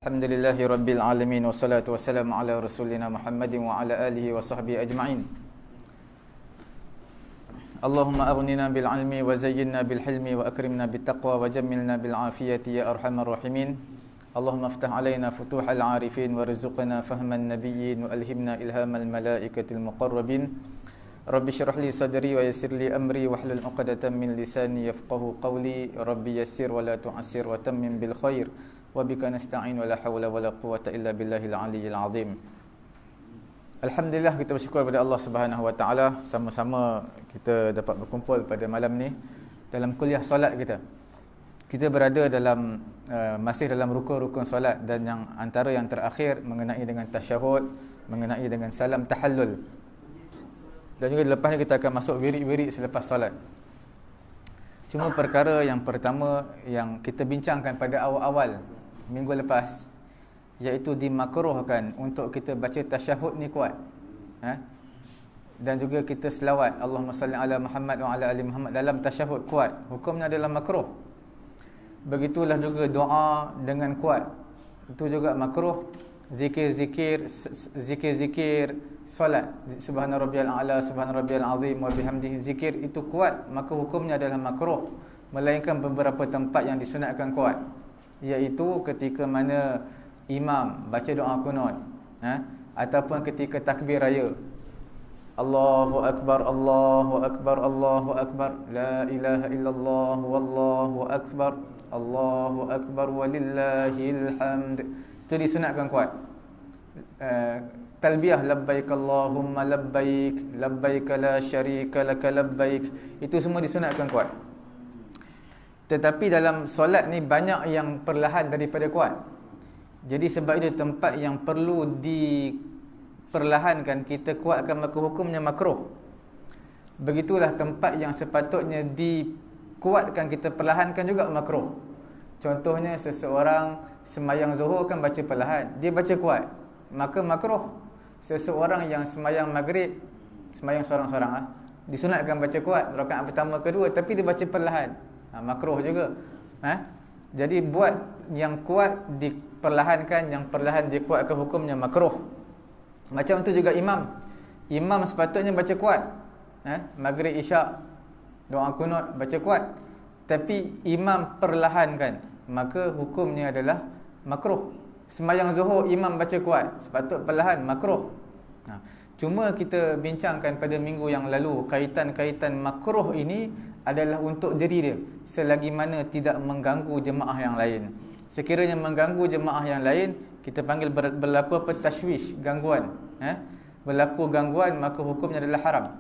Alhamdulillahi Rabbil Alamin. Wassalatu wassalamu ala rasulina Muhammadin wa ala alihi wa sahbihi ajma'in. Allahumma aghnina bil ilmi wa zayyinna bil hilmi wa akrimna bit taqwa wa jammilna bil afiyati ya arhamar rahimin. Allahumma aftah alaina futuhal arifin wa rizqna fahman nabiyyin wa alhimna ilhamal malaikatil muqarrabin. Rabbi syrah li sadri wa yassir li amri wahlul 'uqdatam min lisani yafqahu qawli. Rabbi yassir wa la tu'assir wa tammim bil khair. Wa bika nasta'in wa la hawla wa la quwwata illa billahil aliyyil azim. Alhamdulillah, kita bersyukur kepada Allah Subhanahu wa taala, sama-sama kita dapat berkumpul pada malam ni dalam kuliah solat kita. Kita berada dalam masih dalam rukun-rukun solat, dan yang antara yang terakhir mengenai dengan tasyahud, mengenai dengan salam tahallul. Dan juga lepas ni kita akan masuk wirid-wirid selepas solat. Cuma perkara yang pertama yang kita bincangkan pada awal-awal minggu lepas, iaitu dimakruhkan untuk kita baca tasyahud ni kuat, dan juga kita selawat Allahumma salli ala Muhammad wa ala ali Muhammad dalam tasyahud kuat, hukumnya adalah makruh. Begitulah juga doa dengan kuat, itu juga makruh. Zikir-zikir solat, subhana rabbiyal a'la, subhana rabbiyal azim wa bihamdihi, zikir itu kuat, maka hukumnya adalah makruh, melainkan beberapa tempat yang disunatkan kuat, iaitu ketika mana imam baca doa qunut, ataupun ketika takbir raya, Allahu akbar, Allahu akbar, Allahu akbar, la ilaha illallah, wallahu akbar, Allahu akbar walillahil hamd. Itu disunatkan kuat. Talbiyah labbaik Allahumma labbaik, labbaik la syarika laka labbaik, itu semua disunatkan kuat. Tetapi dalam solat ni banyak yang perlahan daripada kuat. Jadi sebab itu tempat yang perlu diperlahankan kita kuatkan, maka hukumnya makruh. Begitulah tempat yang sepatutnya dikuatkan kita perlahankan juga makruh. Contohnya seseorang semayang zuhur kan baca perlahan, dia baca kuat, maka makruh. Seseorang yang semayang maghrib, semayang seorang-seorang disunatkan baca kuat rakaat pertama kedua, tapi dia baca perlahan, makruh juga. Jadi buat yang kuat diperlahankan, yang perlahan dikuatkan, hukumnya makruh. Macam tu juga imam sepatutnya baca kuat, maghrib isyak doa qunut baca kuat, tapi imam perlahankan, maka hukumnya adalah makruh. Semayang zuhur imam baca kuat, sepatut perlahan, makruh. Cuma kita bincangkan pada minggu yang lalu, kaitan-kaitan makruh ini adalah untuk diri dia, selagi mana tidak mengganggu jemaah yang lain. Sekiranya mengganggu jemaah yang lain, kita panggil berlaku apa? Tashwish, gangguan. Berlaku gangguan, maka hukumnya adalah haram.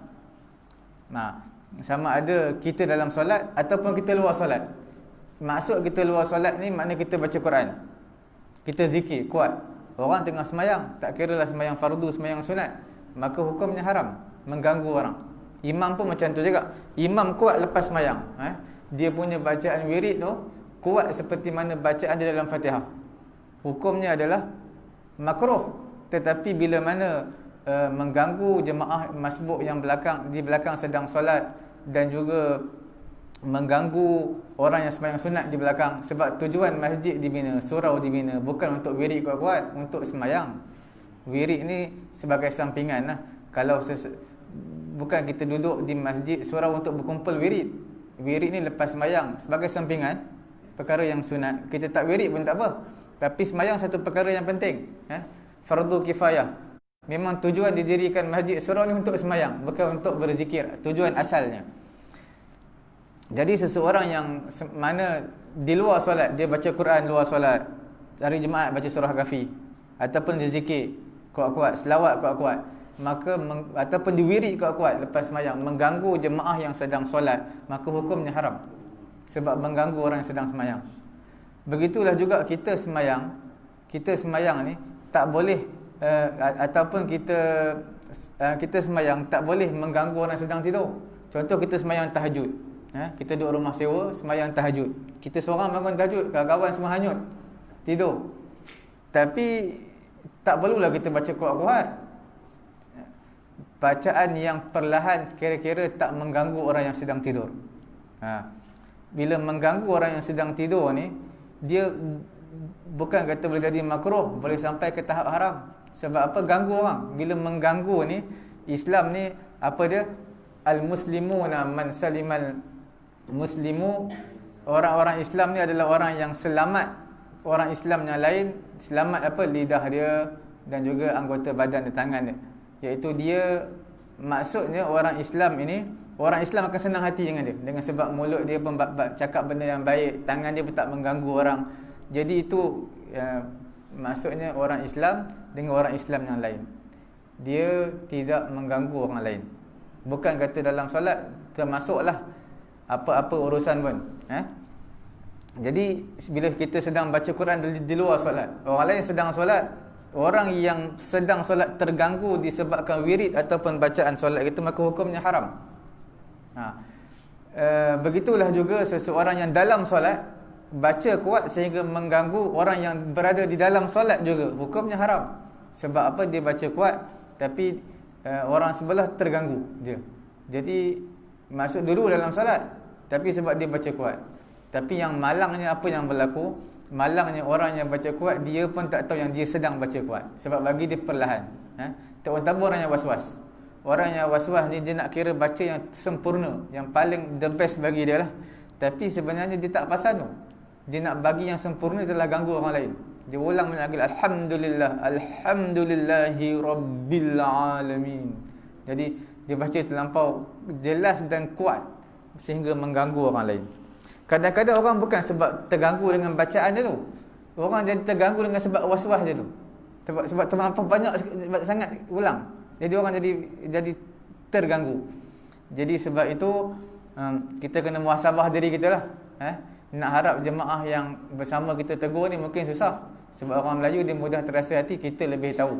Sama ada kita dalam solat ataupun kita luar solat. Maksud kita luar solat ni makna kita baca Quran, kita zikir kuat. Orang tengah semayang, tak kira lah semayang fardu, semayang sunat, maka hukumnya haram, mengganggu orang. Imam pun macam tu juga. Imam kuat lepas semayang, dia punya bacaan wirid tu kuat seperti mana bacaan dia dalam Fatihah, hukumnya adalah makruh. Tetapi bila mana mengganggu jemaah masbuk yang di belakang sedang solat, dan juga mengganggu orang yang sembahyang sunat di belakang, sebab tujuan masjid dibina, surau dibina bukan untuk wirid kuat-kuat, untuk sembahyang. Wirid ni sebagai sampingan lah. Kalau bukan kita duduk di masjid surau untuk berkumpul wirid. Wirid ni lepas sembahyang sebagai sampingan, perkara yang sunat. Kita tak wirid pun tak apa, tapi sembahyang satu perkara yang penting, fardu kifayah. Memang tujuan didirikan masjid surau ni untuk sembahyang, bukan untuk berzikir, tujuan asalnya. Jadi seseorang yang mana di luar solat, dia baca Quran luar solat, hari Jumaat baca surah Kahfi, ataupun dia zikir kuat-kuat, selawat kuat-kuat, maka ataupun diwirid kuat-kuat lepas sembahyang, mengganggu jemaah yang sedang solat, maka hukumnya haram, sebab mengganggu orang yang sedang sembahyang. Begitulah juga kita sembahyang ni tak boleh ataupun kita sembahyang tak boleh mengganggu orang yang sedang tidur. Contoh kita sembahyang tahajud, kita duduk rumah sewa sembahyang tahajud, kita seorang bangun tahajud, kawan-kawan semua hanyut tidur, tapi tak perlulah kita baca kuat-kuat. Bacaan yang perlahan kira-kira tak mengganggu orang yang sedang tidur. Bila mengganggu orang yang sedang tidur ni, dia bukan kata boleh jadi makruh, boleh sampai ke tahap haram. Sebab apa? Ganggu orang. Bila mengganggu ni, Islam ni apa dia? Al-muslimuna man salimal muslimu, orang-orang Islam ni adalah orang yang selamat. Orang Islam yang lain selamat apa? Lidah dia dan juga anggota badan dan tangan dia. Iaitu dia, maksudnya orang Islam ini, orang Islam akan senang hati dengan dia, dengan sebab mulut dia pun cakap benda yang baik, tangan dia pun tak mengganggu orang. Jadi itu maksudnya orang Islam dengan orang Islam yang lain, dia tidak mengganggu orang lain. Bukan kata dalam solat termasuklah apa-apa urusan pun. Jadi bila kita sedang baca Quran di luar solat, orang lain sedang solat, orang yang sedang solat terganggu disebabkan wirid ataupun bacaan solat itu, maka hukumnya haram. Begitulah juga seseorang yang dalam solat baca kuat sehingga mengganggu orang yang berada di dalam solat juga, hukumnya haram. Sebab apa? Dia baca kuat tapi orang sebelah terganggu dia. Jadi masuk dulu dalam solat tapi sebab dia baca kuat. Tapi yang malangnya apa yang berlaku? Malangnya orang yang baca kuat, dia pun tak tahu yang dia sedang baca kuat. Sebab bagi dia perlahan. Terutama orang yang was-was. Orang yang was-was ni dia nak kira baca yang sempurna, yang paling the best bagi dia lah. Tapi sebenarnya dia tak pasal tu. Dia nak bagi yang sempurna, dia telah ganggu orang lain. Dia ulang lagi, Alhamdulillah, Alhamdulillahi Rabbil Alamin. Jadi dia baca terlampau jelas dan kuat sehingga mengganggu orang lain. Kadang-kadang orang bukan sebab terganggu dengan bacaan dia tu, orang jadi terganggu dengan sebab was-was dia tu. Sebab terlampau banyak sangat ulang, jadi orang jadi terganggu. Jadi sebab itu kita kena muhasabah diri kita lah. Nak harap jemaah yang bersama kita tegur ni mungkin susah. Sebab orang Melayu dia mudah terasa hati, kita lebih tahu.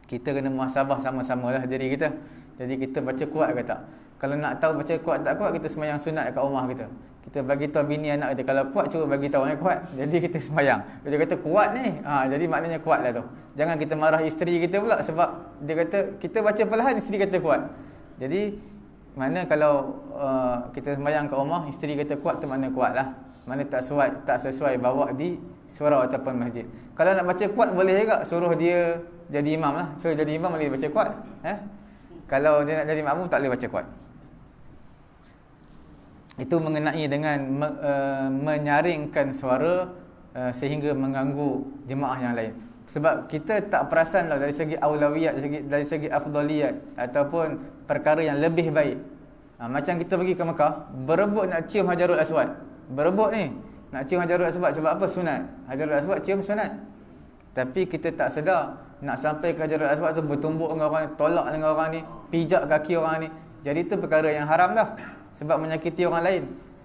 Kita kena muhasabah sama-sama lah diri kita. Jadi kita baca kuat ke tak? Kalau nak tahu baca kuat tak kuat, kita sembahyang sunat kat rumah kita. Kita bagi tahu bini anak kita, kalau kuat cuba bagi tahu yang kuat. Jadi kita sembahyang. Dia kata kuat ni, jadi maknanya kuat lah tu. Jangan kita marah isteri kita pula sebab dia kata kita baca perlahan, isteri kata kuat. Jadi mana kalau kita sembahyang kat rumah, isteri kata kuat tu makna kuat lah. Mana tak sesuai bawa di surau ataupun masjid. Kalau nak baca kuat boleh juga suruh dia jadi imam lah. Suruh jadi imam boleh baca kuat. Kalau dia nak jadi makmum tak boleh baca kuat. Itu mengenai dengan menyaringkan suara sehingga mengganggu jemaah yang lain. Sebab kita tak perasan lah dari segi aulawiyat, dari segi afdaliyat ataupun perkara yang lebih baik. Macam kita pergi ke Mekah, berebut nak cium Hajarul Aswad. Berebut ni nak cium Hajarul Aswad sebab apa? Sunat. Hajarul Aswad cium sunat. Tapi kita tak sedar, nak sampai ke Hajarul Aswad tu bertumbuk dengan orang ni, tolak dengan orang ni, pijak kaki orang ni. Jadi itu perkara yang haram dah, sebab menyakiti orang lain.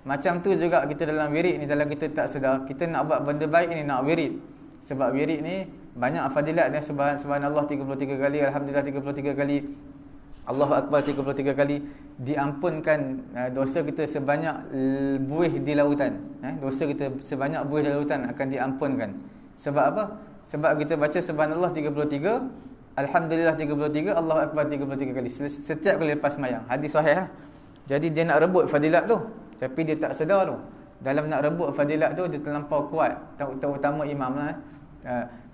Macam tu juga kita dalam wirid ni, dalam kita tak sedar, kita nak buat benda baik ni, nak wirid. Sebab wirid ni banyak fadilat dia. Subhanallah 33 kali, Alhamdulillah 33 kali, Allahu Akbar 33 kali. Diampunkan dosa kita sebanyak buih di lautan. Dosa kita sebanyak buih di lautan akan diampunkan. Sebab apa? Sebab kita baca Subhanallah 33, Alhamdulillah 33, Allahu Akbar 33 kali setiap kali lepas sembahyang. Hadis sahih lah. Jadi dia nak rebut fadilat tu, tapi dia tak sedar tu. Dalam nak rebut fadilat tu dia terlampau kuat, terutama imam lah.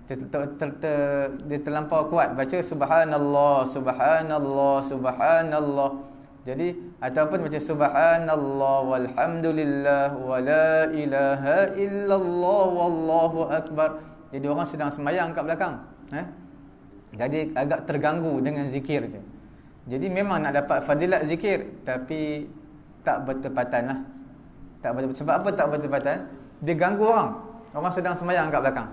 Dia terlampau kuat baca Subhanallah, Subhanallah, Subhanallah. Jadi ataupun baca Subhanallah walhamdulillah wala ilaha illallah wallahu akbar. Jadi orang sedang sembahyang kat belakang, jadi agak terganggu dengan zikir je. Jadi memang nak dapat fadilat zikir, tapi tak bertepatan lah. Sebab apa tak bertepatan? Dia ganggu orang. Orang sedang sembahyang kat belakang.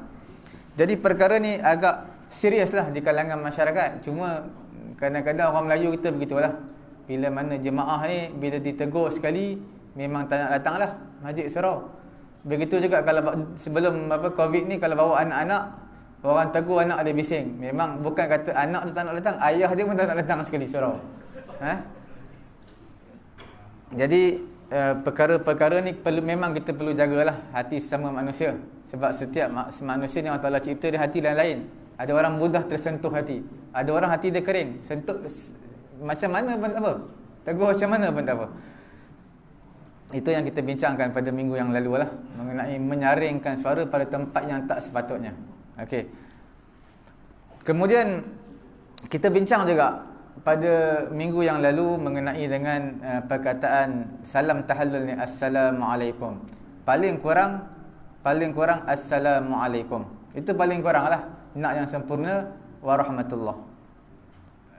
Jadi perkara ni agak serius lah di kalangan masyarakat. Cuma kadang-kadang orang Melayu kita begitulah. Bila mana jemaah ni, bila ditegur sekali, memang tak nak datang lah masjid surau. Begitu juga kalau sebelum Covid ni, kalau bawa anak-anak, orang tegur anak dia bising. Memang bukan kata anak tu tak nak datang, ayah dia pun tak nak datang sekali surau. Jadi perkara-perkara ni memang kita perlu jagalah hati sesama manusia. Sebab setiap manusia ni Allah Ta'ala cipta dia hati lain-lain. Ada orang mudah tersentuh hati, ada orang hati dia kering. Sentuh macam mana pun tak apa, tegur macam mana pun tak apa. Itu yang kita bincangkan pada minggu yang lalu lah, mengenai menyaringkan suara pada tempat yang tak sepatutnya. Okey. Kemudian kita bincang juga pada minggu yang lalu mengenai dengan perkataan salam tahallul ni, assalamualaikum. Paling kurang assalamualaikum. Itu paling kurang lah. Nak yang sempurna warahmatullah.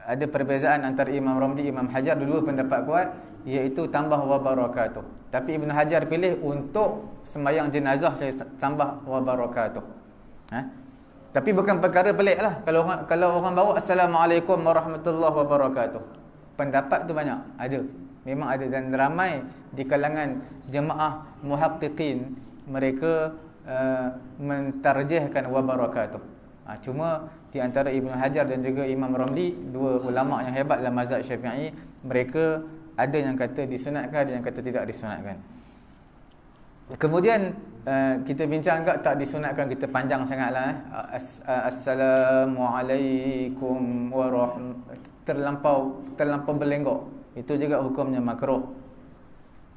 Ada perbezaan antara Imam Ramli, Imam Hajar, dua pendapat kuat, iaitu tambah wabarakatuh. Tapi Ibn Hajar pilih untuk sembahyang jenazah saya tambah wabarakatuh. Tapi bukan perkara pelik lah kalau orang bawa assalamualaikum warahmatullahi wabarakatuh. Pendapat tu banyak, ada. Memang ada, dan ramai di kalangan jemaah muhaqqiqin mereka mentarjihkan wabarakatuh. Cuma di antara Ibn Hajar dan juga Imam Ramli, dua ulama yang hebat dalam mazhab Syafi'i, mereka ada yang kata disunatkan, ada yang kata tidak disunatkan. Kemudian kita bincang agak tak disunatkan kita panjang sangatlah. Assalamualaikum terlampau berlenggok. Itu juga hukumnya makruh.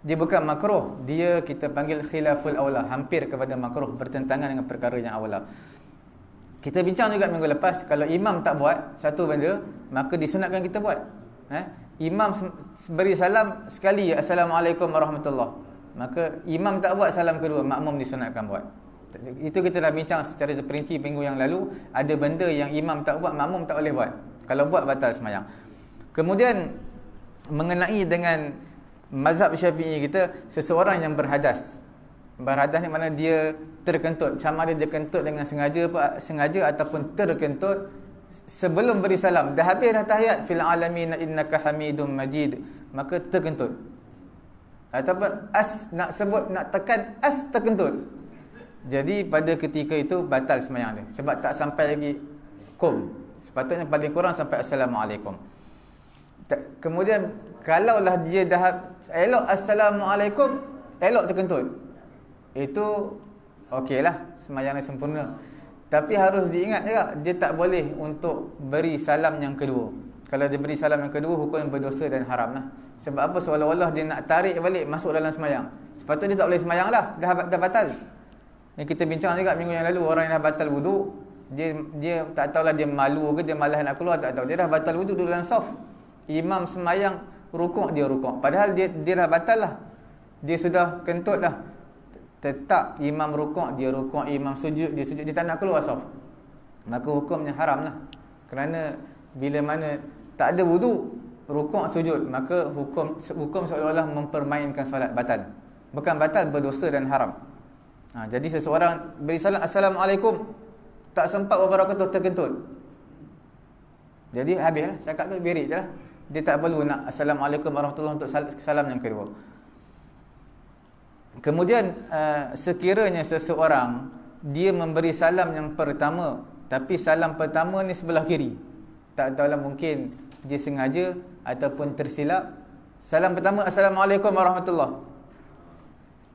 Dia bukan makruh, dia kita panggil khilaful aula, hampir kepada makruh, bertentangan dengan perkara yang aula. Kita bincang juga minggu lepas, kalau imam tak buat satu benda, maka disunatkan kita buat. Imam beri salam sekali, assalamualaikum warahmatullahi, maka imam tak buat salam kedua, makmum disunatkan buat. Itu kita dah bincang secara terperinci minggu yang lalu. Ada benda yang imam tak buat, makmum tak boleh buat. Kalau buat, batal sembahyang. Kemudian mengenai dengan mazhab Syafi'i kita, seseorang yang berhadas. Berhadas ni mana dia terkentut, sama ada dia kentut dengan sengaja ataupun terkentut sebelum beri salam. Dah habis dah tahiyat, fil alamin innaka hamidum majid, maka terkentut. Ataupun nak sebut, nak tekan terkentut. Jadi pada ketika itu batal sembahyang dia, sebab tak sampai lagi kum. Sepatutnya paling kurang sampai assalamualaikum. Kemudian kalaulah dia dah elok assalamualaikum, elok terkentut, itu okeylah, sembahyang dia sempurna. Tapi harus diingat juga, dia tak boleh untuk beri salam yang kedua. Kalau dia beri salam yang kedua, hukum yang berdosa dan haram lah. Sebab apa? Seolah-olah dia nak tarik balik masuk dalam sembahyang. Sepatutnya dia tak boleh sembahyang lah, dah batal. Yang kita bincang juga minggu yang lalu, orang yang dah batal wudu, dia tak tahulah dia malu ke, dia malas nak keluar, tak tahu. Dia dah batal wudu, duduk dalam saf. Imam sembahyang, rukuk, dia rukuk. Padahal dia dah batal lah. Dia sudah kentut dah. Tetap imam rukuk, dia rukuk, imam sujud, dia sujud, dia tak nak keluar saf. Maka hukumnya haram lah. Kerana bila mana tak ada wudu, rukuk, sujud, maka hukum seolah-olah mempermainkan solat, batal. Bukan batal, berdosa dan haram. Jadi seseorang beri salam assalamualaikum, tak sempat wabarakatuh, terkentut, jadi habislah cakap tu, berit je lah. Dia tak perlu nak assalamualaikum warahmatullahi untuk salam yang kedua. Kemudian sekiranya seseorang dia memberi salam yang pertama, tapi salam pertama ni sebelah kiri, tak tahulah, mungkin dia sengaja ataupun tersilap. Salam pertama assalamualaikum warahmatullahi,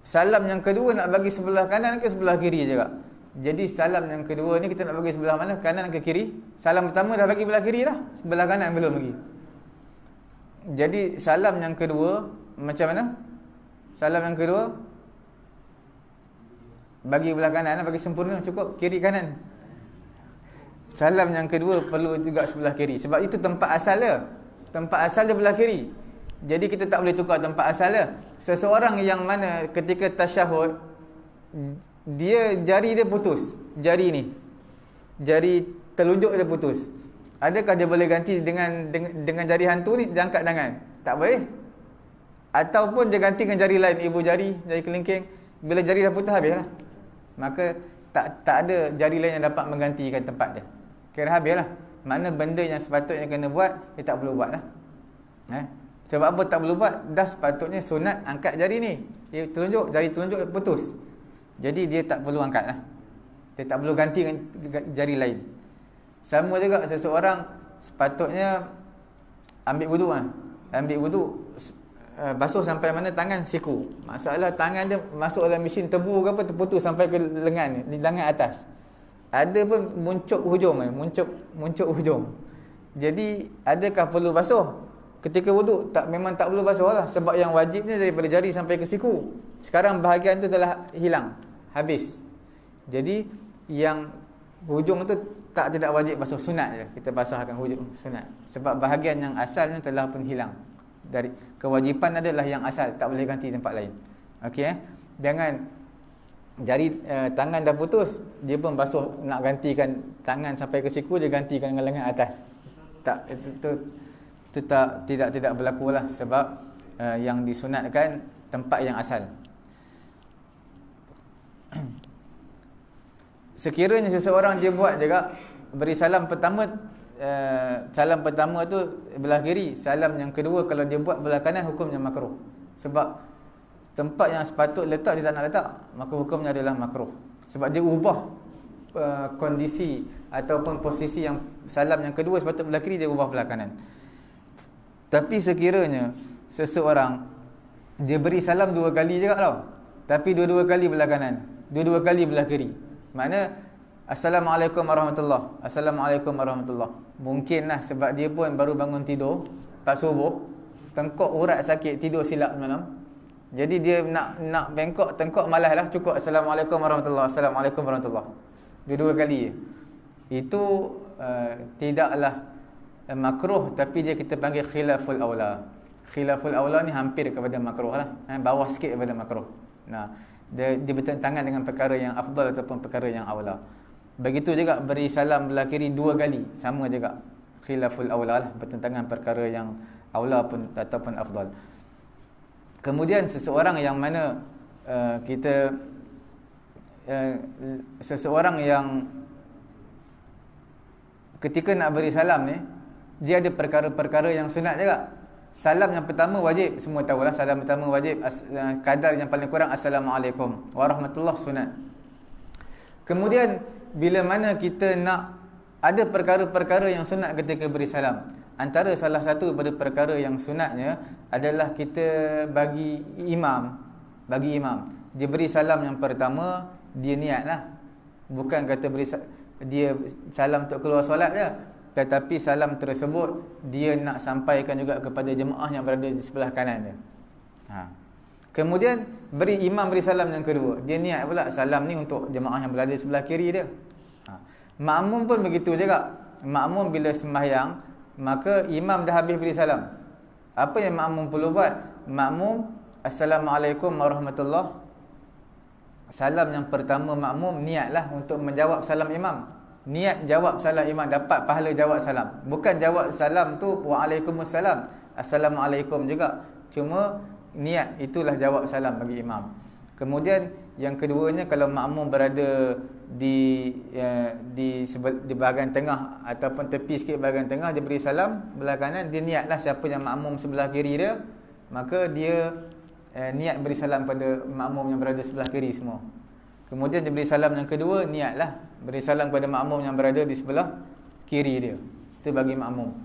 salam yang kedua nak bagi sebelah kanan ke sebelah kiri juga. Jadi salam yang kedua ni kita nak bagi sebelah mana, kanan ke kiri? Salam pertama dah bagi belah kiri dah, sebelah kanan belum lagi. Jadi salam yang kedua macam mana? Salam yang kedua bagi belah kanan, bagi sempurna, cukup kiri kanan. Salam yang kedua perlu juga sebelah kiri, sebab itu tempat asal dia. Tempat asal dia belah kiri. Jadi kita tak boleh tukar tempat asal dia. Seseorang yang mana ketika tasyahud, dia jari dia putus, jari ni, jari telunjuk dia putus, adakah dia boleh ganti dengan jari hantu ni, dia angkat tangan? Tak boleh. Ataupun dia ganti dengan jari lain, ibu jari kelingking. Bila jari dah putus, habislah. Maka tak ada jari lain yang dapat menggantikan tempat dia, kira habislah. Makna benda yang sepatutnya kena buat, dia tak perlu buat lah. Sebab apa tak perlu buat? Dah sepatutnya sunat angkat jari ni, dia telunjuk, jari telunjuk putus. Jadi dia tak perlu angkat lah. Dia tak perlu ganti dengan jari lain. Sama juga seseorang sepatutnya ambil wudu ambil wudu, basuh sampai mana tangan siku. Masalah tangan dia masuk dalam mesin tebu ke apa, terputus sampai ke lengan ni, lengan atas. Ada pun muncuk hujung, muncuk hujung. Jadi adakah perlu basuh? Ketika wuduk memang tak perlu basuh lah, sebab yang wajibnya daripada jari sampai ke siku. Sekarang bahagian tu telah hilang, habis. Jadi yang hujung tu tidak wajib basuh, sunat je kita basahkan hujung, sunat. Sebab bahagian yang asalnya telah pun hilang. Dari kewajipan adalah yang asal, tak boleh ganti tempat lain. Okey Jangan jari tangan dah putus, dia pun basuh nak gantikan tangan sampai ke siku, dia gantikan dengan lengan atas. Tak, itu tidak berlaku lah, sebab yang disunatkan tempat yang asal. Sekiranya seseorang dia buat juga, beri salam pertama, salam pertama tu belah kiri, salam yang kedua kalau dia buat belah kanan, hukumnya makruh. Sebab tempat yang sepatut letak dia tak nak letak, maka hukumnya adalah makruh. Sebab dia ubah kondisi ataupun posisi yang salam yang kedua sepatut belah kiri, dia ubah belah kanan. Tapi sekiranya seseorang dia beri salam 2 kali juga tau, tapi dua-dua kali belah kanan, dua-dua kali belah kiri, makna Assalamualaikum warahmatullahi, Assalamualaikum warahmatullahi. Mungkinlah sebab dia pun baru bangun tidur pas subuh, tengkok urat sakit, tidur silap malam. Jadi dia nak bengkok tengkok, malas lah, cukup Assalamualaikum warahmatullahi, Assalamualaikum warahmatullahi, dua-dua kali. Itu tidaklah makruh, tapi dia kita panggil khilaful aula. Khilaful aula ni hampir kepada makruh lah, bawah sikit daripada makruh. Nah, dia bertentangan dengan perkara yang afdal ataupun perkara yang aula. Begitu juga beri salam belah kiri 2 kali, sama juga khilaful aula lah, bertentangan perkara yang aula pun ataupun afdal. Kemudian seseorang yang mana seseorang yang ketika nak beri salam ni, dia ada perkara-perkara yang sunat juga. Salam yang pertama wajib, semua tahulah salam pertama wajib, kadar yang paling kurang Assalamualaikum warahmatullahi, sunat. Kemudian bila mana kita nak, ada perkara-perkara yang sunat ketika beri salam. Antara salah satu daripada perkara yang sunatnya adalah kita bagi imam, dia beri salam yang pertama, dia niatlah. Bukan kata dia salam untuk keluar solat je, tetapi salam tersebut dia nak sampaikan juga kepada jemaah yang berada di sebelah kanan dia. Kemudian imam beri salam yang kedua, dia niat pula salam ni untuk jemaah yang berada di sebelah kiri dia. Makmum pun begitu juga. Makmum bila sembahyang, maka imam dah habis beri salam, apa yang makmum perlu buat? Makmum Assalamualaikum warahmatullahi, salam yang pertama makmum niatlah untuk menjawab salam imam. Niat jawab salam imam, dapat pahala jawab salam. Bukan jawab salam tu Waalaikumsalam, Assalamualaikum juga, cuma niat itulah jawab salam bagi imam. Kemudian yang keduanya, kalau makmum berada di bahagian tengah ataupun tepi sikit bahagian tengah, dia beri salam belah kanan, dia niatlah siapa yang makmum sebelah kiri dia, maka dia niat beri salam pada makmum yang berada sebelah kiri semua. Kemudian dia beri salam yang kedua, niatlah beri salam kepada makmum yang berada di sebelah kiri dia. Itu bagi makmum.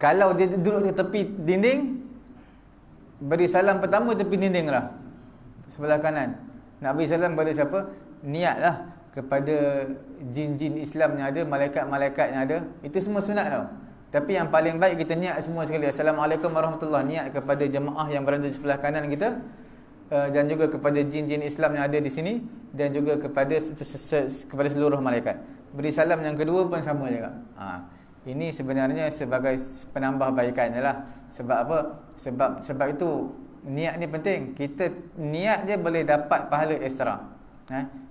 Kalau dia duduk di tepi dinding, beri salam pertama tepi dinding lah, sebelah kanan. Nak beri salam kepada siapa? Niatlah kepada jin-jin Islam yang ada, malaikat-malaikat yang ada. Itu semua sunat tau. Tapi yang paling baik kita niat semua sekali. Assalamualaikum warahmatullahi, niat kepada jemaah yang berada di sebelah kanan kita, dan juga kepada jin-jin Islam yang ada di sini, dan juga kepada seluruh malaikat. Beri salam yang kedua pun sama juga. Ini sebenarnya sebagai penambah baikan lah. Sebab apa? Sebab itu niat ni penting. Kita niat je boleh dapat pahala ekstra.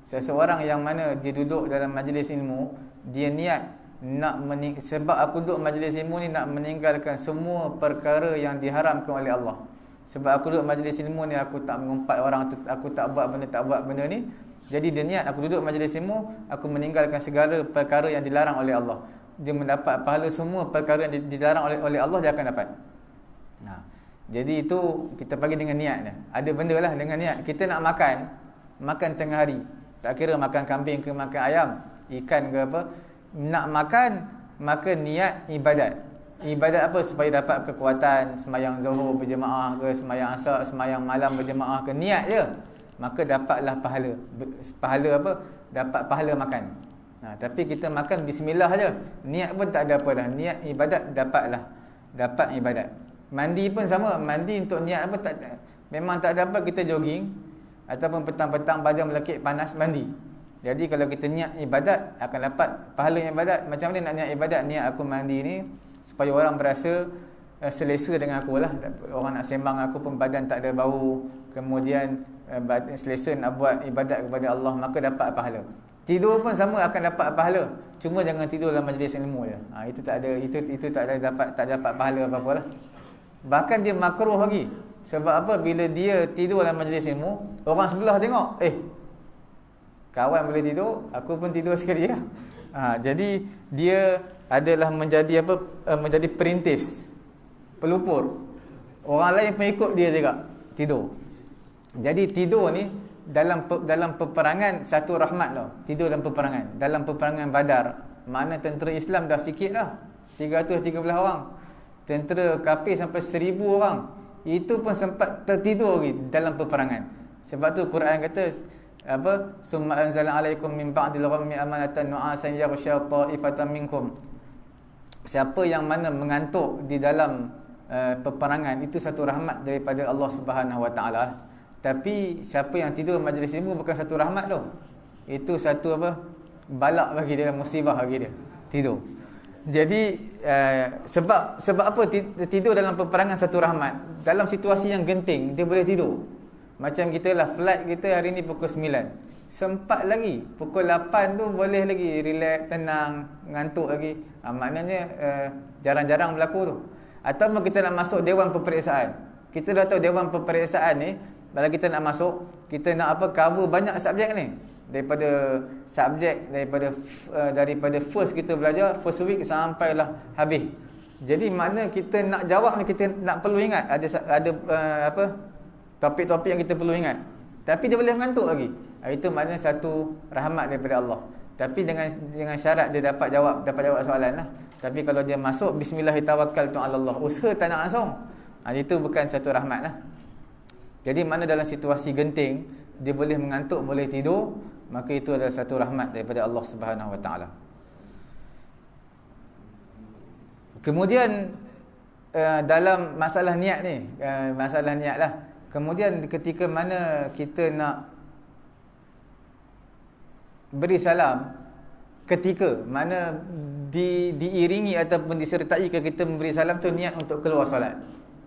Seseorang yang mana dia duduk dalam majlis ilmu, dia niat nak sebab aku duduk majlis ilmu ni nak meninggalkan semua perkara yang diharamkan oleh Allah. Sebab aku duduk majlis ilmu ni, aku tak mengumpat orang, aku tak buat benda ni. Jadi dia niat, aku duduk majlis ilmu, aku meninggalkan segala perkara yang dilarang oleh Allah. Dia mendapat pahala semua perkara yang dilarang oleh Allah, dia akan dapat. Jadi itu kita bagi dengan niat dia. Ada benda lah dengan niat. Kita nak makan tengah hari, tak kira makan kambing ke makan ayam, ikan ke apa, nak makan, maka niat ibadat. Ibadat apa? Supaya dapat kekuatan sembahyang zuhur berjemaah ke, sembahyang asar, sembahyang malam berjemaah ke, niat je, maka dapatlah pahala. Pahala apa? Dapat pahala makan. Tapi kita makan bismillah je. Niat pun tak ada apa dah. Niat ibadat dapat ibadat. Mandi pun sama. Mandi untuk niat apa tak, memang tak ada apa, kita jogging ataupun petang-petang badan melekit panas, mandi. Jadi kalau kita niat ibadat akan dapat pahala ibadat. Macam mana nak niat ibadat? Niat aku mandi ni supaya orang berasa selesa dengan aku lah. Orang nak sembang aku pun badan tak ada bau. Kemudian selesa nak buat ibadat kepada Allah, maka dapat pahala. Tidur pun sama, akan dapat pahala. Cuma jangan tidur dalam majlis ilmu je. Itu tak ada, itu tak dapat pahala apa-apa lah. Bahkan dia makruh lagi. Sebab apa? Bila dia tidur dalam majlis ilmu, orang sebelah tengok, kawan boleh tidur, aku pun tidur sekali lah. Jadi dia adalah menjadi apa? Menjadi perintis, pelupur. Orang lain pun ikut dia juga tidur. Jadi tidur ni dalam peperangan satu rahmat tau. Tidur dalam peperangan. Dalam peperangan Badar, mana tentera Islam dah sikit dah, 313 orang. Tentera kafir sampai 1000 orang. Itu pun sempat tertidur lagi dalam peperangan. Sebab tu Quran kata apa? Summa anzala alaikum min ba'dil ghammi amanatan nu'asan yaghsha ta'ifatan minkum. Siapa yang mana mengantuk di dalam peperangan, itu satu rahmat daripada Allah Subhanahu Wa Taala. Tapi siapa yang tidur majlis ilmu bukan satu rahmat tu. Itu satu apa? Balak bagi dia, musibah bagi dia. Tidur. Jadi sebab apa tidur dalam peperangan satu rahmat? Dalam situasi yang genting dia boleh tidur. Macam kita lah, flight kita hari ni pukul 9. Sempat lagi pukul 8 tu boleh lagi relax, tenang, ngantuk lagi. Maknanya jarang-jarang berlaku tu. Atau kita nak masuk dewan peperiksaan. Kita dah tahu dewan peperiksaan ni, kalau kita nak masuk, kita nak apa? Cover banyak subjek ni. Daripada first kita belajar, first week sampailah habis. Jadi makna kita nak jawab ni, kita nak perlu ingat ada topik-topik yang kita perlu ingat. Tapi dia boleh mengantuk lagi. Itu makna satu rahmat daripada Allah. Tapi dengan syarat dia dapat jawab soalan lah. Tapi kalau dia masuk bismillahirrahmanirrahim Allah, usaha tak nak langsung, itu bukan satu rahmat lah. Jadi mana dalam situasi genting dia boleh mengantuk, boleh tidur, maka itu adalah satu rahmat daripada Allah Subhanahu Wa Taala. Kemudian dalam masalah niat ni, masalah niat lah. Kemudian ketika mana kita nak beri salam, ketika mana diiringi ataupun disertai ke kita memberi salam tu niat untuk keluar solat,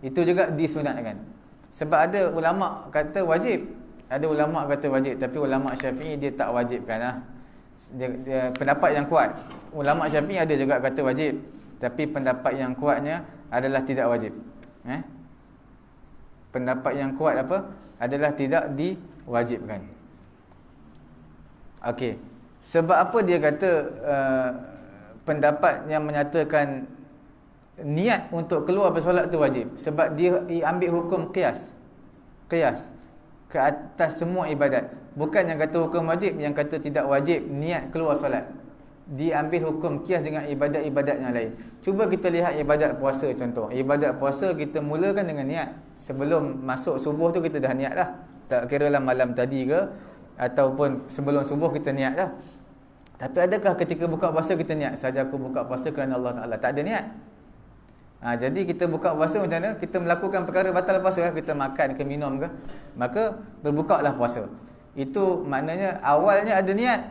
itu juga disunatkan. Sebab ada ulama kata wajib, ada ulama kata wajib, tapi ulama Syafi'i dia tak wajibkan lah. Dia pendapat yang kuat. Ulama Syafi'i ada juga kata wajib, tapi pendapat yang kuatnya adalah tidak wajib. Pendapat yang kuat apa? Adalah tidak diwajibkan. Okey. Sebab apa dia kata pendapat yang menyatakan niat untuk keluar bersolat tu wajib? Sebab dia ambil hukum qiyas ke atas semua ibadat. Bukan yang kata hukum wajib, yang kata tidak wajib niat keluar solat. Dia ambil hukum qiyas dengan ibadat-ibadat yang lain. Cuba kita lihat ibadat puasa contoh. Ibadat puasa kita mulakan dengan niat. Sebelum masuk subuh tu kita dah niat dah. Tak kira lah malam tadi ke ataupun sebelum subuh kita niat dah. Tapi adakah ketika buka puasa kita niat saja aku buka puasa kerana Allah Ta'ala? Tak ada niat. Jadi kita buka puasa macam mana? Kita melakukan perkara batal puasa, kita makan ke minum ke, maka berbukalah puasa. Itu maknanya awalnya ada niat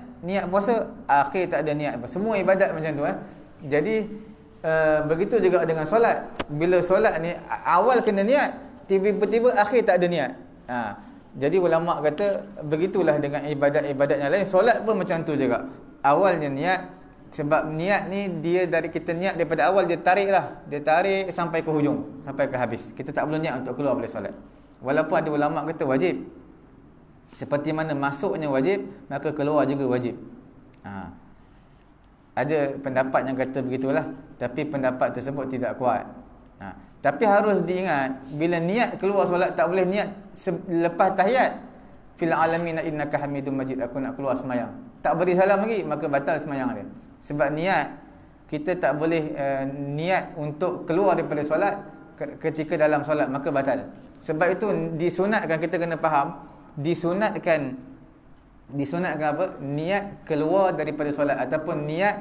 puasa, akhir tak ada niat. Semua ibadat macam tu. Jadi begitu juga dengan solat. Bila solat ni awal kena niat, tiba-tiba akhir tak ada niat. Jadi ulama kata begitulah dengan ibadat-ibadat yang lain. Solat pun macam tu juga. Awalnya niat. Sebab niat ni dia dari kita niat daripada awal, dia tarik sampai ke hujung, sampai ke habis. Kita tak perlu niat untuk keluar dari solat. Walaupun ada ulama kata wajib. Seperti mana masuknya wajib, maka keluar juga wajib. Ada pendapat yang kata begitulah, tapi pendapat tersebut tidak kuat. Tapi harus diingat, bila niat keluar solat tak boleh niat lepas tahiyat. Fil alamin innaka hamidum majid, aku nak keluar semayang. Tak beri salam lagi, maka batal semayang dia. Sebab niat, kita tak boleh niat untuk keluar daripada solat ketika dalam solat, maka batal. Sebab itu disunatkan, kita kena faham, disunatkan Disunatkan apa? Niat keluar daripada solat, ataupun niat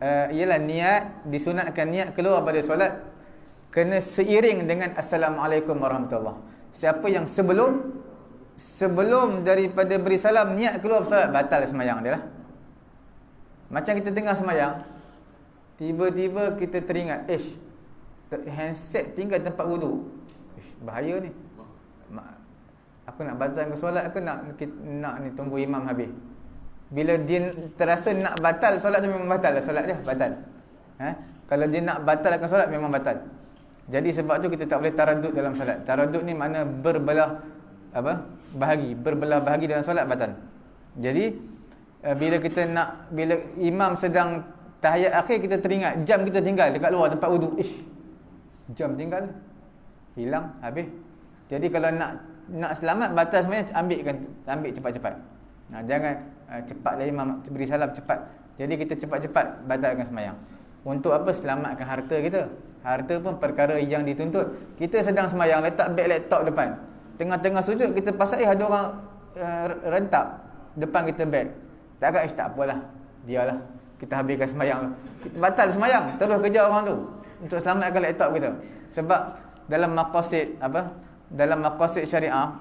ialah niat disunatkan niat keluar daripada solat kena seiring dengan Assalamualaikum warahmatullahi. Siapa yang sebelum daripada beri salam niat keluar solat, batal semayang dia lah. Macam kita tengah semayang, tiba-tiba kita teringat, handset tinggal tempat wuduk. Bahaya ni. Aku nak batalkan solat, aku nak ni tunggu imam habis. Bila dia terasa nak batal solat tu, memang batal lah solat dia, batal. Kalau dia nak batalkan solat, memang batal. Jadi sebab tu kita tak boleh taradud dalam solat. Taradud ni makna berbelah bahagi dalam solat, batal. Jadi bila imam sedang tahiyat akhir, kita teringat jam kita tinggal dekat luar tempat wuduk. Jam tinggal, hilang, habis. Jadi kalau nak selamat batal sebenarnya, ambil cepat-cepat. Jangan cepatlah imam beri salam cepat. Jadi kita cepat-cepat batalkan sembahyang. Untuk apa? Selamatkan harta kita. Harta pun perkara yang dituntut. Kita sedang sembahyang, letak beg laptop depan. Tengah-tengah sujud kita pasal ada orang rentap depan kita beg. Tak apalah. Biarlah. Kita habiskan sembahyang. Kita batal sembahyang, terus kejar orang tu untuk selamatkan laptop kita. Sebab dalam maqasid syariah,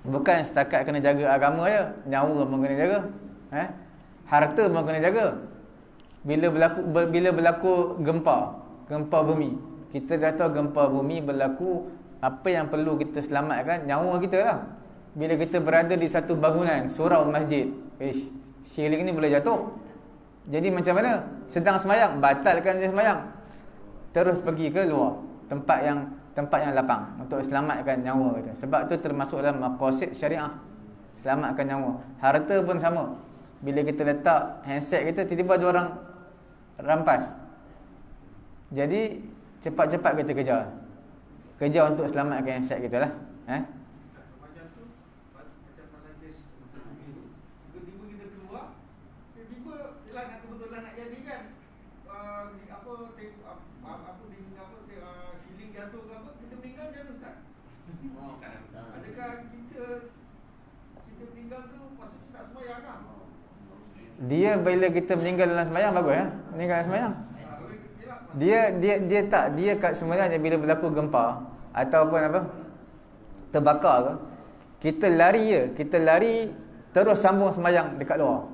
bukan setakat kena jaga agama je, nyawa pun kena jaga, harta pun kena jaga. Bila berlaku gempa bumi, kita dah tahu gempa bumi berlaku, apa yang perlu kita selamatkan? Nyawa kita lah. Bila kita berada di satu bangunan, surau masjid, shilling ni boleh jatuh. Jadi macam mana? Sedang semayang, batalkan je semayang, terus pergi ke luar tempat yang lapang untuk selamatkan nyawa kita. Sebab tu termasuk dalam maqasid syariah, selamatkan nyawa. Harta pun sama. Bila kita letak handset kita, tiba-tiba ada orang rampas. Jadi cepat-cepat kita kejar untuk selamatkan handset kita lah. Macam tu, macam pasal kes tiba-tiba kita keluar, tiba-tiba jelas nak kebetulan nak jadi kan, shilling jatuh ke apa, kita meninggal kan Ustaz? Adakah kita meninggal tu maksudnya tak sembahyang lah? Dia bila kita meninggal dalam sembahyang, bagus ya. Meninggal dalam sembahyang. Dia kat sebenarnya bila berlaku gempa ataupun terbakar ke, kita lari terus sambung sembahyang dekat luar.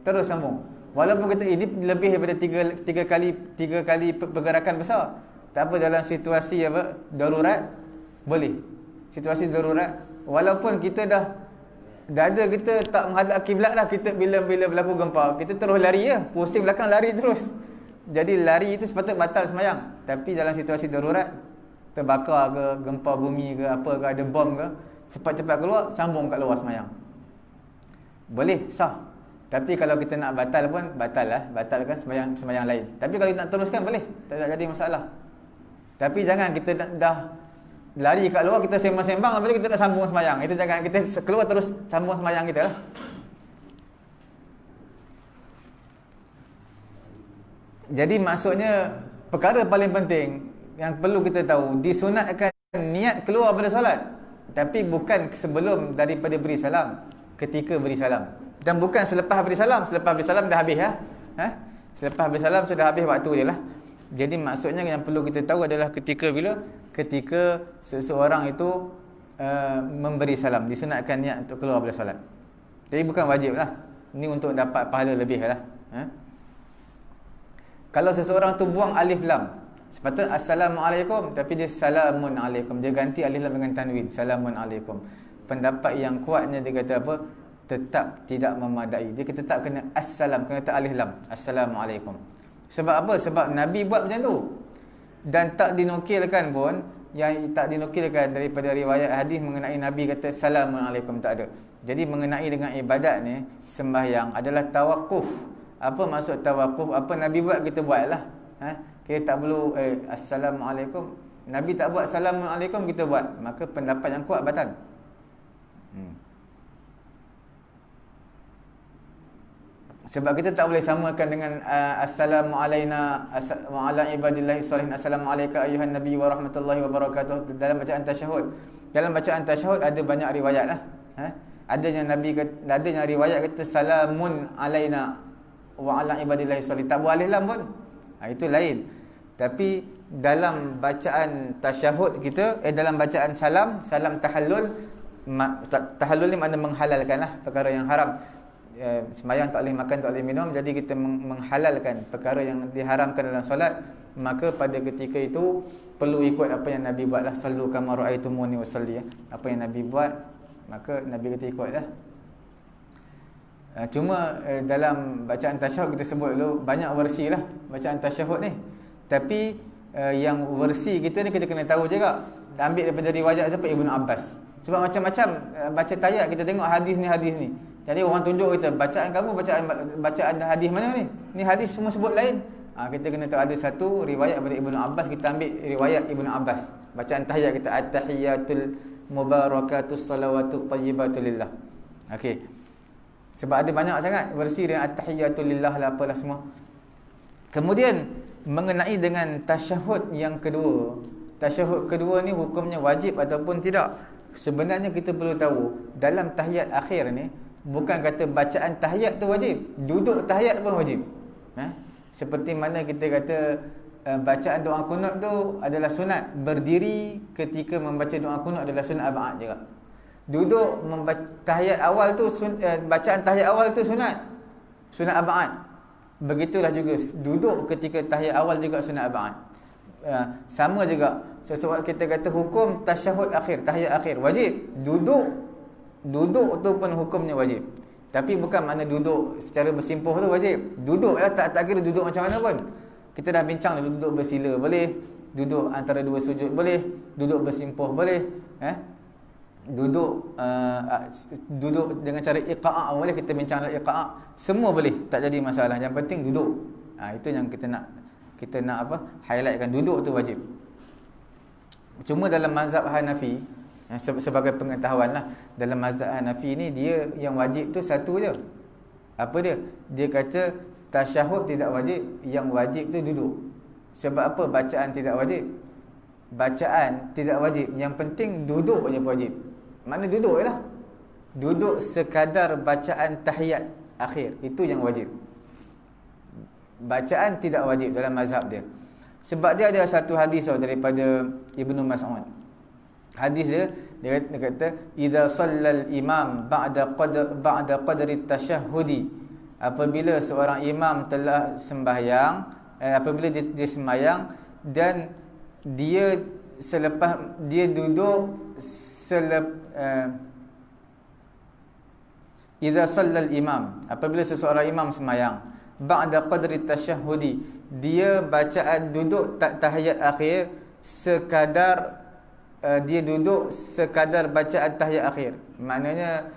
Terus sambung. Walaupun kita ini lebih daripada tiga kali pergerakan besar. Tak apa, dalam situasi darurat boleh. Situasi darurat, walaupun kita dada kita tak menghadap kiblat dah, kita bila berlaku gempa, kita terus lari je, pusing belakang lari terus. Jadi lari itu sepatutnya batal sembahyang. Tapi dalam situasi darurat, terbakar ke, gempa bumi ke, apa ke, ada bom ke, cepat-cepat keluar, sambung kat luar sembahyang. Boleh, sah. Tapi kalau kita nak batal pun, batalkan sembahyang lain. Tapi kalau kita nak teruskan, boleh, tak jadi masalah. Tapi jangan kita dah lari kat luar, kita sembang-sembang, lepas tu kita nak sambung sembahyang. Itu jangan, kita keluar terus sambung sembahyang kita lah. Jadi maksudnya, perkara paling penting yang perlu kita tahu, disunatkan niat keluar pada solat, tapi bukan sebelum daripada beri salam, ketika beri salam. Dan bukan selepas beri salam. Selepas beri salam dah habis Selepas beri salam sudah habis waktu dia lah. Jadi maksudnya yang perlu kita tahu adalah ketika seseorang itu memberi salam, disunatkan niat untuk keluar pada solat. Jadi bukan wajib lah. Ini untuk dapat pahala lebih lah. Kalau seseorang tu buang alif lam, sepatutnya Assalamualaikum, tapi dia Salamun alaikum, dia ganti alif lam dengan tanwin, Salamun alaikum. Pendapat yang kuatnya dia kata apa? Tetap tidak memadai. Dia tetap kena assalam, kena tak alif lam, Assalamualaikum. Sebab apa? Sebab Nabi buat macam tu. Dan tak dinukilkan pun, yang tak dinukilkan daripada riwayat hadis mengenai Nabi kata Salamun alaikum, tak ada. Jadi mengenai dengan ibadat ni, sembahyang adalah tawakuf. Apa maksud tawakuf? Apa Nabi buat, kita buatlah. Kita tak perlu Assalamualaikum. Nabi tak buat Assalamualaikum, kita buat. Maka pendapat yang kuat batal. Sebab kita tak boleh samakan dengan Assalamu alaina wa ala ibadillahi salihin, Assalamu alayka ayuhan nabi wa rahmatullahi wa barakatuh dalam bacaan tasyahud. Dalam bacaan tasyahud ada banyak riwayat lah. Adanya riwayat kata salamun alaina wa ala ibadillahi salih. Tak buat alif lam pun. Itu lain. Tapi dalam bacaan tasyahud kita, dalam bacaan salam tahallul, tahallul ni makna menghalalkan lah perkara yang haram. Sembahyang tak boleh makan, tak boleh minum, jadi kita menghalalkan perkara yang diharamkan dalam solat. Maka pada ketika itu perlu ikut apa yang Nabi buat lah. Sallu kama ra'aitumuni usalli. Apa yang Nabi buat, maka Nabi kata ikut lah. Cuma dalam bacaan tasyahud kita sebut dulu banyak versi lah bacaan tasyahud ni. Tapi yang versi kita ni kita kena tahu juga. Ambil daripada riwayat siapa? Ibnu Abbas. Sebab macam-macam baca tayat kita tengok hadis ni. Jadi orang tunjuk kita, bacaan kamu bacaan hadis mana ni? Ni hadis semua sebut lain. Kita kena tahu ada satu riwayat daripada Ibnu Abbas, kita ambil riwayat Ibnu Abbas. Bacaan tahiyat kita at-tahiyatul mubarakatus salawatut thayyibatu lillah. Okey. Sebab ada banyak sangat versi dengan at-tahiyatul lillah lah apalah semua. Kemudian mengenai dengan tasyahud yang kedua. Tasyahud kedua ni hukumnya wajib ataupun tidak? Sebenarnya kita perlu tahu dalam tahiyat akhir ni bukan kata bacaan tahiyat tu wajib, duduk tahiyat pun wajib. Seperti mana kita kata bacaan doa kunut tu adalah sunat, berdiri ketika membaca doa kunut adalah sunat ab'ad juga. Duduk membaca tahiyat awal tu bacaan tahiyat awal tu sunat ab'ad. Begitulah juga duduk ketika tahiyat awal juga sunat ab'ad. Sama juga sesuatu kita kata hukum tasyahud akhir, tahiyat akhir wajib. Duduk tu pun hukumnya wajib. Tapi bukan makna duduk secara bersimpuh tu wajib. Duduk lah, tak kira duduk macam mana pun. Kita dah bincang duduk bersila boleh, duduk antara dua sujud boleh, duduk bersimpuh boleh, duduk dengan cara iqa'a boleh, kita bincang dalam iqa'a, semua boleh, tak jadi masalah. Yang penting duduk. Itu yang kita nak highlightkan, duduk tu wajib. Cuma dalam mazhab Hanafi, sebagai pengetahuan lah, dalam mazhab Hanafi ni dia yang wajib tu satu je. Apa dia? Dia kata tasyahud tidak wajib, yang wajib tu duduk. Sebab apa bacaan tidak wajib? Bacaan tidak wajib, yang penting duduk je wajib. Makna duduk je lah. Duduk sekadar bacaan tahiyat akhir, itu yang wajib. Bacaan tidak wajib dalam mazhab dia. Sebab dia ada satu hadis daripada Ibnu Mas'ud. Hadis dia kata idza shallal imam ba'da qadri tasyahhudi, apabila seorang imam telah sembahyang, apabila dia sembahyang dan dia selepas dia duduk idza shallal imam, apabila seseorang imam sembahyang ba'da qadri tasyahhudi, dia bacaan duduk tahiyat akhir sekadar dia duduk sekadar bacaan tahiyat akhir. Maknanya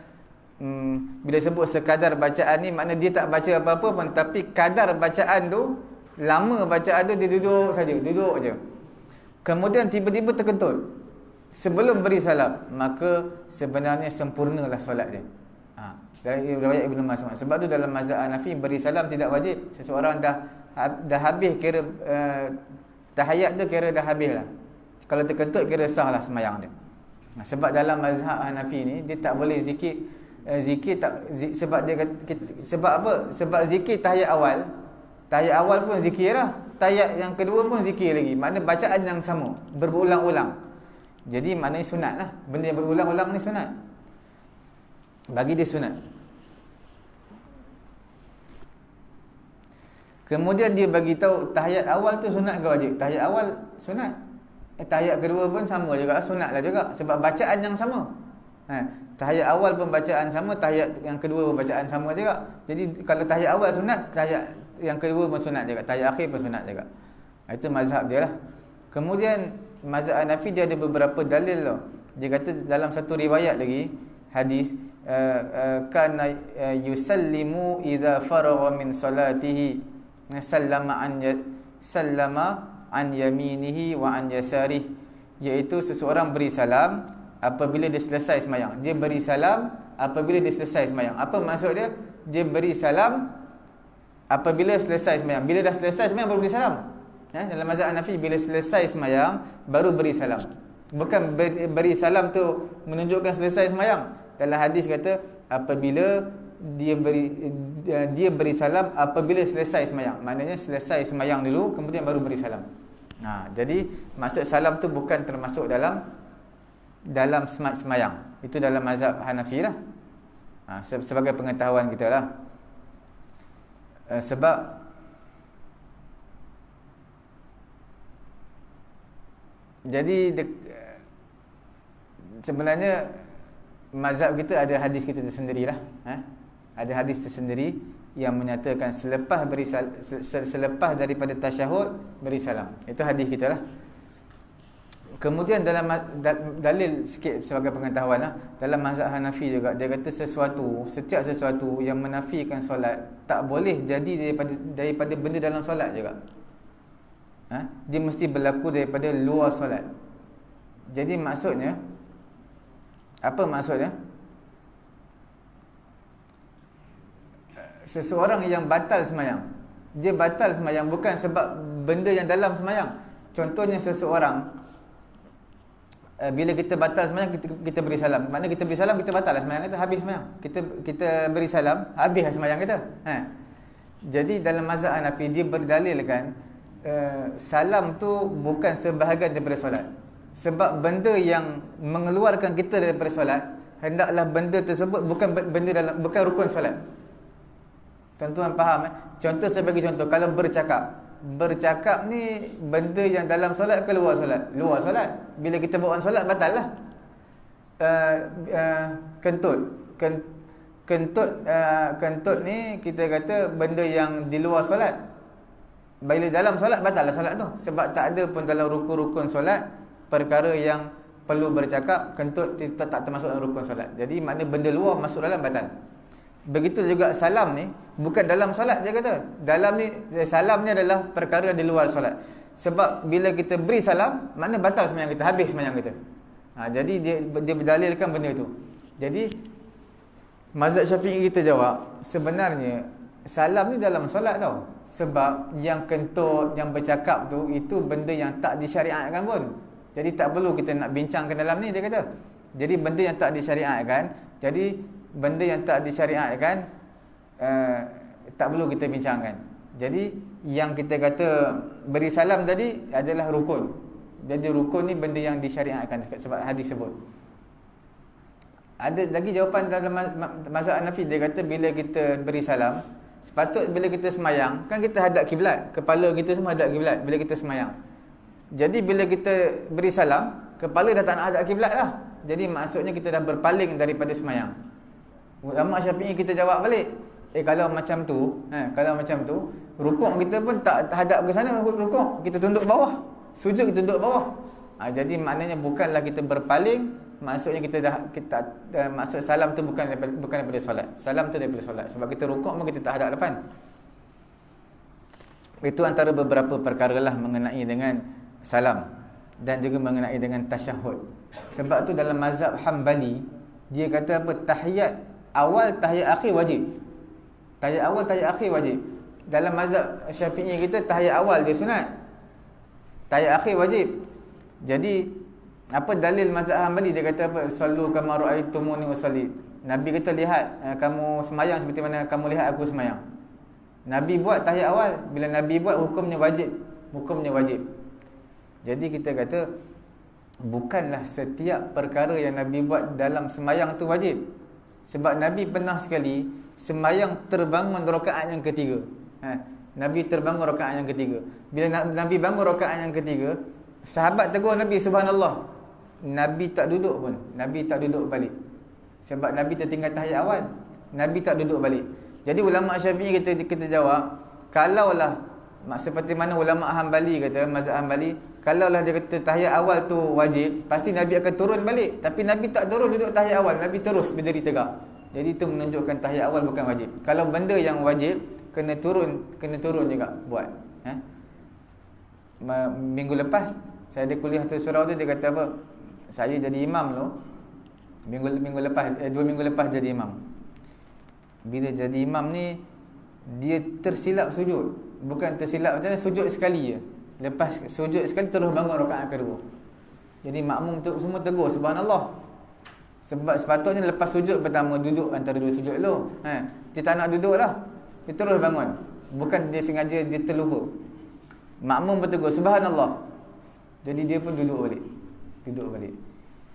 bila sebut sekadar bacaan ni, makna dia tak baca apa-apa pun, tapi kadar bacaan tu, lama bacaan tu dia duduk saja, duduk je. Kemudian tiba-tiba terkentut sebelum beri salam, maka sebenarnya sempurnalah solat dia. Dari riwayat Ibnu Mas'ud. Sebab tu dalam mazhab Hanafi beri salam tidak wajib. Seseorang dah habis kira tahiyat tu kira dah habis lah. Kalau terkentut kira sah lah sembahyang dia. Sebab dalam mazhab Hanafi ni dia tak boleh zikir sebab dia sebab apa? Sebab zikir tahiyat awal pun zikir lah. Tahiyat yang kedua pun zikir lagi. Makna bacaan yang sama, berulang-ulang. Jadi maknanya sunat lah. Benda yang berulang-ulang ni sunat. Bagi dia sunat. Kemudian dia bagi tahu tahiyat awal tu sunat ke wajib? Tahiyat awal sunat. Tahiyat kedua pun sama juga, sunat lah juga. Sebab bacaan yang sama. Tahiyat awal pun bacaan sama, tahiyat yang kedua pun bacaan sama juga. Jadi kalau tahiyat awal sunat, tahiyat yang kedua pun sunat juga, tahiyat akhir pun sunat juga. Itu mazhab dia lah. Kemudian mazhab Hanafi dia ada beberapa dalil lah. Dia kata dalam satu riwayat lagi hadis, kana yusallimu idza faragha min salatihi, sallama an yaminihi wa an yasarihi, iaitu seseorang beri salam apabila dia selesai sembahyang. Dia beri salam apabila dia selesai sembahyang. Apa maksud dia? Dia beri salam apabila selesai sembahyang. Bila dah selesai sembahyang baru beri salam. Dalam mazhab Hanafi bila selesai sembahyang baru beri salam. Bukan beri salam tu menunjukkan selesai sembahyang. Dalam hadis kata apabila dia beri salam apabila selesai semayang. Maknanya selesai semayang dulu kemudian baru beri salam. Jadi maksud salam tu bukan termasuk dalam semayang. Itu dalam mazhab Hanafi lah. Sebagai pengetahuan kita lah. Sebab jadi sebenarnya mazhab kita ada hadis kita tersendiri lah. Ada hadis tersendiri yang menyatakan selepas daripada tasyahud beri salam. Itu hadis kita lah. Kemudian dalam dalil sikit sebagai pengetahuan lah, dalam mazhab Hanafi juga dia kata setiap sesuatu yang menafikan solat tak boleh jadi daripada benda dalam solat juga. Dia mesti berlaku daripada luar solat. Jadi maksudnya apa maksudnya? Seseorang yang batal semayang, dia batal semayang bukan sebab benda yang dalam semayang. Contohnya seseorang bila kita batal semayang, kita beri salam. Maknanya kita beri salam, kita batal lah semayang kita, habis semayang. Kita beri salam, habis semayang kita. Jadi dalam mazhab Hanafi dia berdalilkan salam tu bukan sebahagian daripada solat. Sebab benda yang mengeluarkan kita daripada solat, hendaklah benda tersebut bukan rukun solat. Tuan-tuan faham? Contoh, saya bagi contoh. Kalau bercakap ni benda yang dalam solat ke luar solat? Luar solat. Bila kita buat solat, batal lah. Kentut ni kita kata benda yang di luar solat. Bila dalam solat, batal lah solat tu. Sebab tak ada pun dalam rukun-rukun solat perkara yang perlu bercakap. Kentut tak termasuk dalam rukun solat. Jadi makna benda luar masuk dalam, batal. Begitu juga salam ni bukan dalam solat, dia kata. Dalam ni salam ni adalah perkara di luar solat. Sebab bila kita beri salam, makna batal sembahyang kita, habis sembahyang kita. Jadi dia berdalilkan benda tu. Jadi mazhab Syafi'i kita jawab, sebenarnya salam ni dalam solat tau. Sebab yang kentut, yang bercakap tu, itu benda yang tak disyariatkan pun. Jadi tak perlu kita nak bincangkan dalam ni, dia kata. Jadi benda yang tak disyariatkan, jadi benda yang tak disyariatkan tak perlu kita bincangkan. Jadi yang kita kata beri salam tadi adalah rukun. Jadi rukun ni benda yang disyariatkan sebab hadis sebut. Ada lagi jawapan dalam mazhab Hanafi, dia kata bila kita beri salam, sepatut bila kita semayang, kan kita hadap kiblat, kepala kita semua hadap kiblat bila kita semayang. Jadi bila kita beri salam, kepala dah tak nak hadap kiblat lah. Jadi maksudnya kita dah berpaling daripada semayang. Ulama Syafi'i kita jawab balik, kalau macam tu, rukuk kita pun tak hadap ke sana, rukuk kita tunduk bawah, sujud kita tunduk bawah. Jadi maknanya bukanlah kita berpaling, maksudnya maksud salam tu bukan daripada solat. Salam tu daripada solat. Sebab kita rukuk pun kita tak hadap depan. Itu antara beberapa perkara lah mengenai dengan salam dan juga mengenai dengan tasyahud. Sebab tu dalam mazhab Hambali dia kata apa? Tahiyat awal, tahiyat akhir wajib. Tahiyat awal, tahiyat akhir wajib. Dalam mazhab Syafi'i kita tahiyat awal dia sunat, tahiyat akhir wajib. Jadi apa dalil mazhab Hambali? Dia kata apa? Sallu kama ra'aitumuni usalli. Nabi kata lihat kamu semayang seperti mana kamu lihat aku semayang. Nabi buat tahiyat awal, bila Nabi buat hukumnya wajib. Hukumnya wajib. Jadi kita kata bukanlah setiap perkara yang Nabi buat dalam semayang tu wajib. Sebab Nabi pernah sekali semayang terbangun rakaat yang ketiga. Nabi terbangun rakaat yang ketiga. Bila Nabi bangun rakaat yang ketiga, sahabat tegur Nabi, subhanallah. Nabi tak duduk pun. Nabi tak duduk balik. Sebab Nabi tertinggal tahiyat awal. Nabi tak duduk balik. Jadi ulama Syafi'i kita jawab, kalaulah seperti mana ulama Hambali kata, mazhab Hambali, kalaulah dia kata tahiyat awal tu wajib, pasti Nabi akan turun balik. Tapi Nabi tak turun duduk tahiyat awal, Nabi terus berdiri tegak. Jadi itu menunjukkan tahiyat awal bukan wajib. Kalau benda yang wajib kena turun juga buat. Minggu lepas saya ada kuliah tu surau tu, dia kata apa? Saya jadi imam tu. Minggu lepas 2 minggu lepas jadi imam. Bila jadi imam ni dia tersilap sujud. Bukan tersilap macam mana, sujud sekali je. Lepas sujud sekali terus bangun rakaat kedua. Jadi makmum tu semua tegur, subhanallah. Sebab sepatutnya lepas sujud pertama duduk antara dua sujud dulu. Dia tak nak duduk dah. Dia terus bangun. Bukan dia sengaja, dia terlupa. Makmum bertegur subhanallah. Jadi dia pun duduk balik.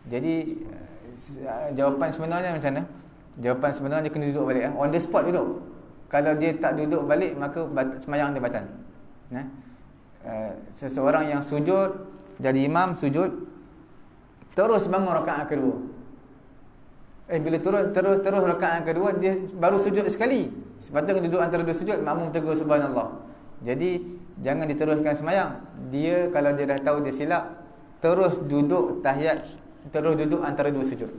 Jadi jawapan sebenarnya macam mana? Jawapan sebenarnya dia kena duduk balik. On the spot duduk. Kalau dia tak duduk balik, maka sembahyang dia batal. Seseorang yang sujud, jadi imam sujud, terus bangun rakaat kedua. Bila terus rakaat kedua, dia baru sujud sekali. Sepatutnya duduk antara dua sujud, makmum tegur subhanallah. Jadi jangan diteruskan sembahyang. Dia kalau dia dah tahu dia silap, terus duduk tahiyat, terus duduk antara dua sujud.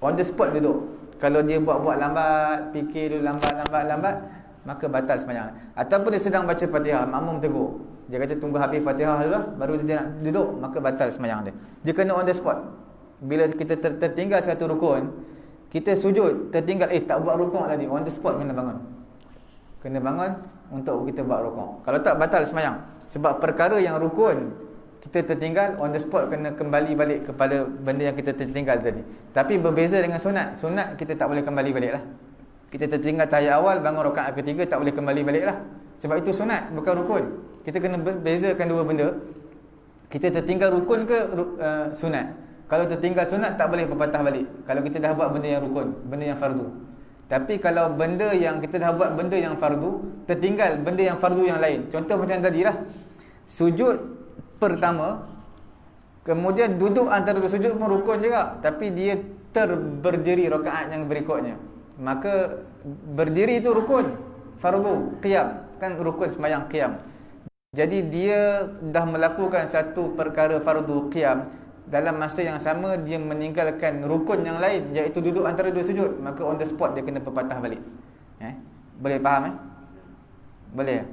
On the spot duduk. Kalau dia buat lambat, fikir dulu lambat, maka batal sembahyang. Ataupun dia sedang baca Fatihah, makmum tegur. Dia kata tunggu habis Fatihah dulu lah, baru dia nak duduk, maka batal sembahyang dia. Dia kena on the spot. Bila kita tertinggal satu rukun, kita sujud, tertinggal, tak buat rukun tadi, on the spot kena bangun. Kena bangun untuk kita buat rukun. Kalau tak, batal sembahyang. Sebab perkara yang rukun kita tertinggal, on the spot kena kembali balik kepada benda yang kita tertinggal tadi. Tapi berbeza dengan sunat. Sunat kita tak boleh kembali balik lah. Kita tertinggal tahiyat awal, bangun rakaat ketiga, tak boleh kembali balik lah. Sebab itu sunat, bukan rukun. Kita kena bezakan dua benda. Kita tertinggal rukun ke sunat. Kalau tertinggal sunat, tak boleh berpatah balik. Kalau kita dah buat benda yang rukun, benda yang fardu. Tapi kalau benda yang kita dah buat benda yang fardu, tertinggal benda yang fardu yang lain. Contoh macam tadi lah, sujud pertama, kemudian duduk antara dua sujud pun rukun juga, tapi dia berdiri rakaat yang berikutnya, maka berdiri itu rukun fardu qiyam, kan rukun sembahyang qiyam. Jadi dia dah melakukan satu perkara fardu qiyam, dalam masa yang sama dia meninggalkan rukun yang lain, iaitu duduk antara dua sujud, maka on the spot dia kena berpatah balik. Boleh faham? Boleh?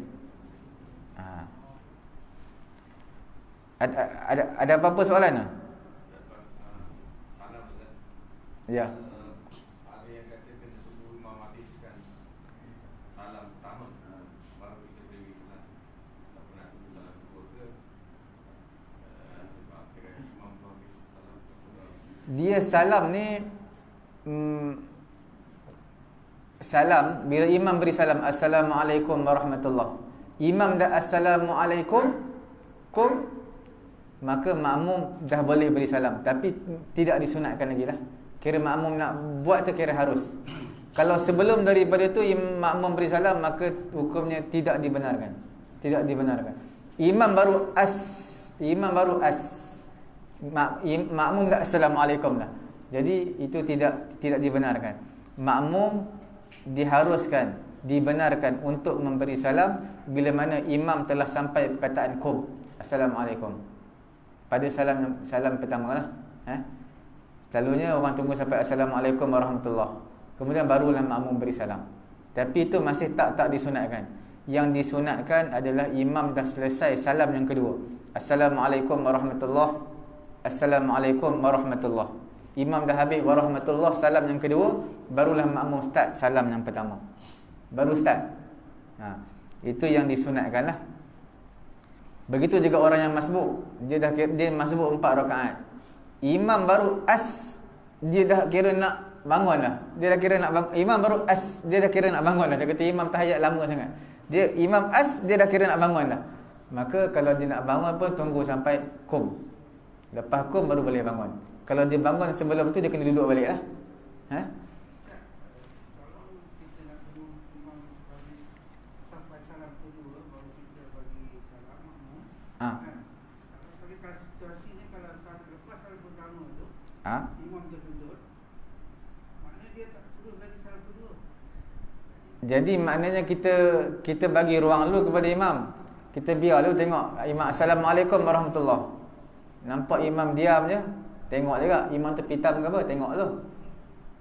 Ada apa-apa soalan? Ya. Ada yang kata kena tunggu imam habiskan salam pertama baru kita beri salam. Tak pernah tunggu salam kedua ke? Sebab kira imam tu habis salam kedua. Dia salam ni salam, bila imam beri salam assalamualaikum warahmatullahi, imam dah assalamualaikum maka makmum dah boleh beri salam, tapi tidak disunatkan lagi lah. Kira makmum nak buat tu kira harus. Kalau sebelum daripada tu makmum beri salam, maka hukumnya tidak dibenarkan. Tidak dibenarkan. Imam baru makmum dah assalamualaikum dah. Jadi itu tidak dibenarkan. Makmum diharuskan, dibenarkan untuk memberi salam bila mana imam telah sampai perkataan qum, assalamualaikum. Pada salam pertama lah. Selalunya orang tunggu sampai assalamualaikum warahmatullahi, kemudian barulah makmum beri salam. Tapi itu masih tak disunatkan. Yang disunatkan adalah imam dah selesai salam yang kedua, assalamualaikum warahmatullahi, assalamualaikum warahmatullahi. Imam dah habis warahmatullahi salam yang kedua, barulah makmum start salam yang pertama. Baru start. Itu yang disunatkan lah. Begitu juga orang yang masbuk, dia masbuk 4 rakaat. Imam baru dia dah kira nak bangun lah. Dia dah kira nak bangun. Imam baru dia dah kira nak bangun lah. Dia kata imam tahiyat lama sangat. Imam dia dah kira nak bangun lah. Maka kalau dia nak bangun pun tunggu sampai qum. Lepas qum baru boleh bangun. Kalau dia bangun sebelum tu, dia kena duduk balik lah. Imam tertutup, maknanya dia tak terus lagi salam kedua. Jadi maknanya kita bagi ruang dulu kepada imam. Kita biar dulu tengok imam assalamualaikum warahmatullahi. Nampak imam diam je, tengok juga imam tu pitam ke apa, tengok dulu.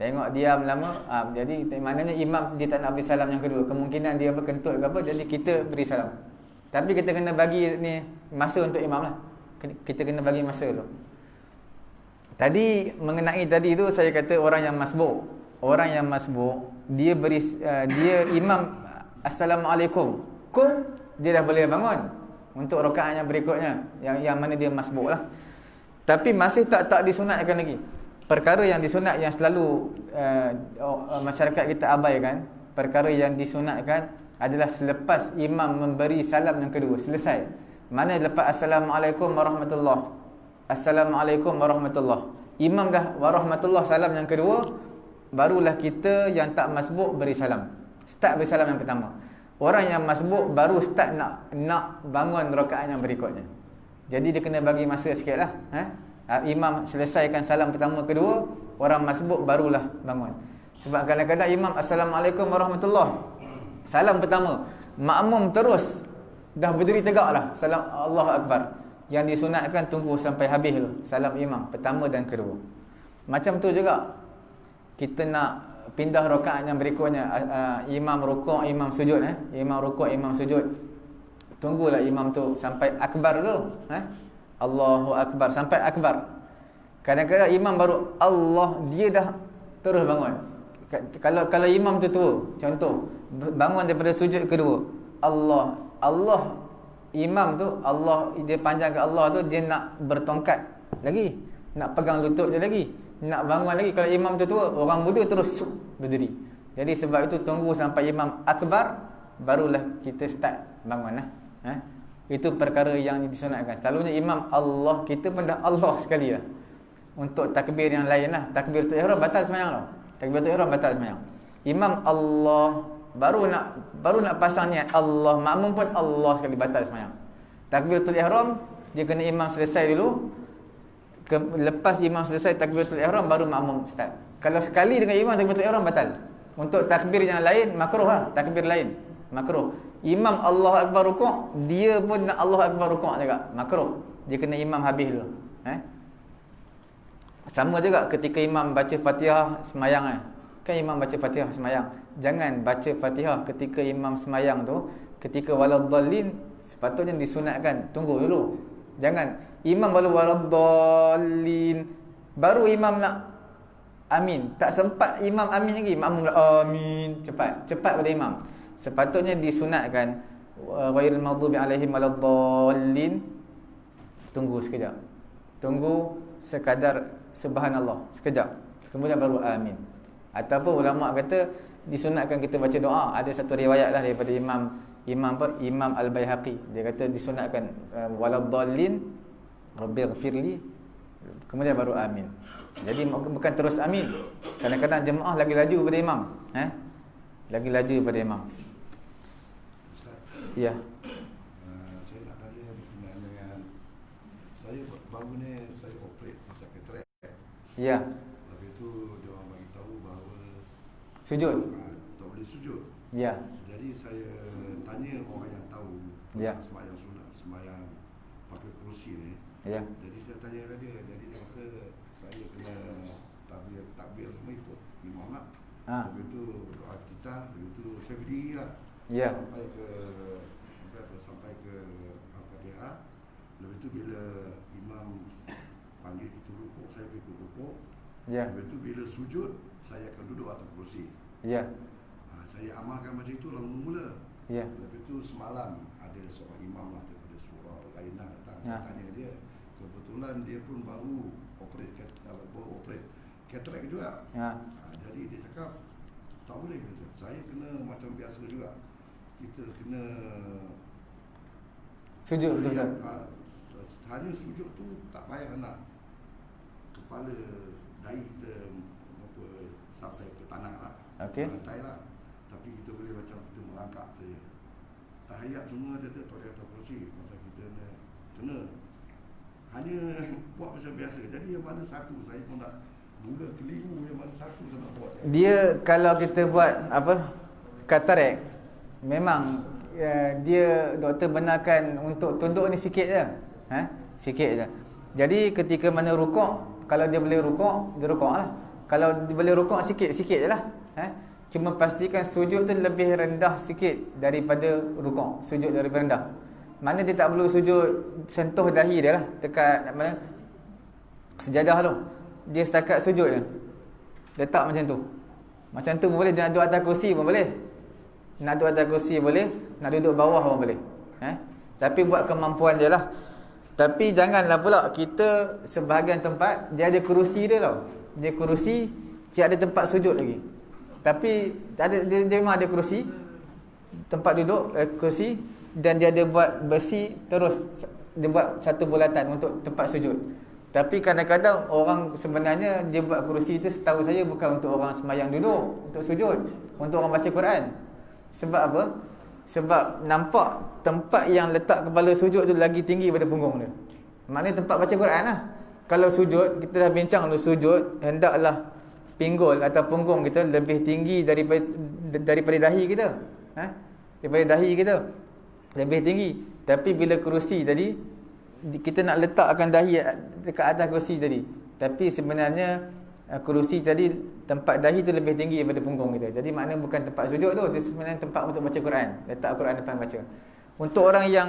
Tengok diam lama, jadi maknanya imam dia tak nak beri salam yang kedua. Kemungkinan dia berkentut ke apa, jadi kita beri salam. Tapi kita kena bagi ni masa untuk imam lah. Kita kena bagi masa dulu. Tadi mengenai tadi tu saya kata orang yang masbuk. Orang yang masbuk, dia imam assalamualaikum, dia dah boleh bangun untuk rakaat yang berikutnya, yang mana dia masbuk lah. Tapi masih tak disunatkan lagi. perkara yang disunat yang selalu masyarakat kita abaikan, perkara yang disunatkan adalah selepas imam memberi salam yang kedua, selesai. Mana lepas Assalamualaikum warahmatullahi, Assalamualaikum warahmatullahi, imam dah warahmatullah salam yang kedua, barulah kita yang tak masbuk beri salam. Start beri salam yang pertama. Orang yang masbuk baru start nak bangun rakaat yang berikutnya. Jadi dia kena bagi masa sikit lah. Imam selesaikan salam pertama kedua, orang masbuk barulah bangun. Sebab kadang-kadang imam Assalamualaikum warahmatullahi, salam pertama, makmum terus dah berdiri tegak lah, salam Allahu Akbar. Yang disunatkan tunggu sampai habis dulu salam imam pertama dan kedua. Macam tu juga kita nak pindah rakaat yang berikutnya, imam rukuk, imam sujud, imam rukuk, imam sujud, tunggulah imam tu sampai akbar dulu, Allahu Akbar, sampai akbar. Kadang-kadang imam baru Allah, dia dah terus bangun. Kalau imam tu tua, contoh bangun daripada sujud kedua, Allah imam tu, Allah dia panjang ke Allah tu, dia nak bertongkat lagi, nak pegang lutut dia lagi, nak bangun lagi. Kalau imam tu tua, orang muda terus berdiri. Jadi sebab itu tunggu sampai imam akbar, barulah kita start bangun lah. Itu perkara yang disunatkan. Selalunya imam Allah, kita pun dah Allah sekali lah. Untuk takbir yang lain lah, takbiratul ihram batal semayang lah. Takbiratul ihram batal semayang. Imam Allah, baru nak pasang niat Allah, makmum pun Allah sekali, batal semayang. Takbiratul ihram dia kena imam selesai dulu. Lepas imam selesai takbiratul ihram baru makmum start. Kalau sekali dengan imam takbiratul ihram batal. Untuk takbir yang lain makruh lah, takbir lain makruh. Imam Allah Akbar rukuk, dia pun nak Allah Akbar rukuk juga, makruh. Dia kena imam habis dulu. Sama juga ketika imam baca Fatihah semayang, kan imam baca Fatihah semayang. Jangan baca Fatihah ketika imam semayang tu, ketika waladdallin, sepatutnya disunatkan tunggu dulu. Jangan imam baru waladdallin, baru imam nak amin, tak sempat imam amin lagi, makmum amin, cepat pada imam. Sepatutnya disunatkan ghairil maghdubi alaihim waladdallin, tunggu sekejap, tunggu sekadar subhanallah sekejap, kemudian baru amin. Ataupun ulama kata disunatkan kita baca doa. Ada satu riwayat lah daripada Imam Al-Baihaqi, dia kata disunatkan waladdallin rabbighfirli, kemudian baru amin. Jadi bukan terus amin. Kadang-kadang jemaah lagi laju pada imam, lagi laju pada imam. Ya. Saya nak tanya berkenaan dengan saya baru ni saya operate pasal katarak. Ya. Lepas itu dia orang bagi tahu bahawa Sujud. tak boleh sujud. Ya. Jadi saya tanya orang yang tahu Ya. semayang sunat, semayang pakai kerusi ni. Ya. Jadi saya tanya kat dia, jadi dia kata saya kena takbir semua ikut imam lah. Lepas itu doa kita, lepas itu saya berdiri lah. Ya. Sampai ke Al-Fatihah. Lepas itu bila imam panggil itu rukuk, saya ikut rukuk. Ya. Lepas itu bila sujud, saya akan duduk atas kerusi. Ya. Saya amalkan macam itu lah mula. Ya. Lepas itu semalam ada seorang imam lah daripada surau lain lah datang. Saya tanya dia, kebetulan dia pun baru operate katarak juga. Jadi dia cakap tak boleh kata. Saya kena macam biasa juga. Kita kena Sujud betul-betul. Hanya sujud tu tak payah nak kepala dahi kita sampai ke tanah lah. Okey. Lantai lah. Tapi kita boleh macam kita merangkak saja. Tahiyat semua dia tak boleh atas kerusi. Masa kita kena hanya buat macam biasa. Jadi yang mana satu saya pun nak mula keliru, yang mana satu saya nak buat. Dia kalau kita buat katarak, memang dia doktor benarkan untuk tunduk ni sikit je. Sikit je. Jadi ketika mana rukuk, kalau dia boleh rukuk, dia rukuk lah. Kalau dia boleh rukuk sikit je lah. Cuma pastikan sujud tu lebih rendah sikit daripada rukuk. Sujud daripada rendah. Mana dia tak perlu sujud sentuh dahi dia lah, dekat mana sejadah tu. Dia setakat sujud je, letak macam tu. Macam tu pun boleh. Dia nak duduk atas kursi pun boleh. Nak duduk atas kursi boleh, nak duduk bawah pun boleh. Tapi buat kemampuan dia lah. Tapi janganlah pula kita sebahagian tempat dia ada kerusi dia tau. dia kerusi, tiada tempat sujud lagi. Tapi dia memang ada kerusi, tempat duduk, kerusi, dan dia ada buat besi terus, dia buat satu bulatan untuk tempat sujud. Tapi kadang-kadang orang sebenarnya dia buat kerusi itu, setahu saya, bukan untuk orang semayang duduk, untuk sujud, untuk orang baca Quran. Sebab apa? Sebab nampak tempat yang letak kepala sujud tu lagi tinggi daripada punggung dia. Maknanya tempat baca Quran lah. Kalau sujud, kita dah bincang dulu, sujud hendaklah pinggul atau punggung kita lebih tinggi daripada dahi kita. Daripada dahi kita lebih tinggi. Tapi bila kerusi tadi, kita nak letakkan dahi dekat atas kerusi tadi. Tapi sebenarnya kerusi tadi, tempat dahi tu lebih tinggi daripada punggung kita. Jadi maknanya bukan tempat sujud tu, dia sebenarnya tempat untuk baca Quran. Letak Quran depan baca. Untuk orang yang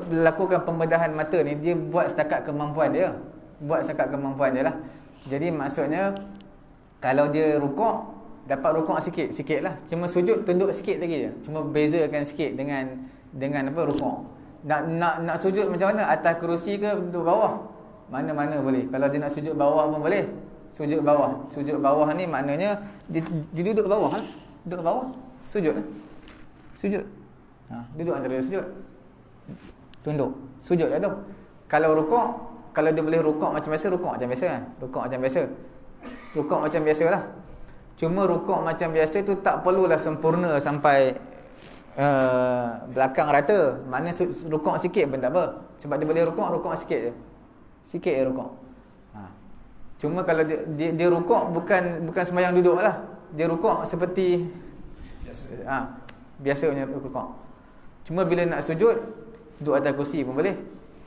lakukan pembedahan mata ni, dia buat setakat kemampuan dia. Buat setakat kemampuan dia lah. Jadi maksudnya, kalau dia rukuk, dapat rukuk sikit lah. Cuma sujud tunduk sikit lagi je. Cuma bezakan sikit dengan rukuk. Nak sujud macam mana? Atas kerusi ke duduk bawah? Mana-mana boleh. Kalau dia nak sujud bawah pun boleh. Sujud bawah. Sujud bawah ni maknanya dia duduk bawah lah. Duduk bawah, sujud lah. Sujud. Duduk antara sujud. Tunduk. Sujud lah tu. Kalau rukuk, kalau dia boleh rukuk macam biasa, rukuk macam biasa kan? Rukuk macam biasa. Rukuk macam biasa lah. Cuma rukuk macam biasa tu tak perlulah sempurna sampai belakang rata. Maknanya rukuk sikit pun tak apa. Sebab dia boleh rukuk sikit je. Sikit je rukuk. Cuma kalau dia rukuk bukan sembahyang duduk lah. Dia rukuk seperti biasa punya rukuk. Cuma bila nak sujud, duduk atas kursi pun boleh.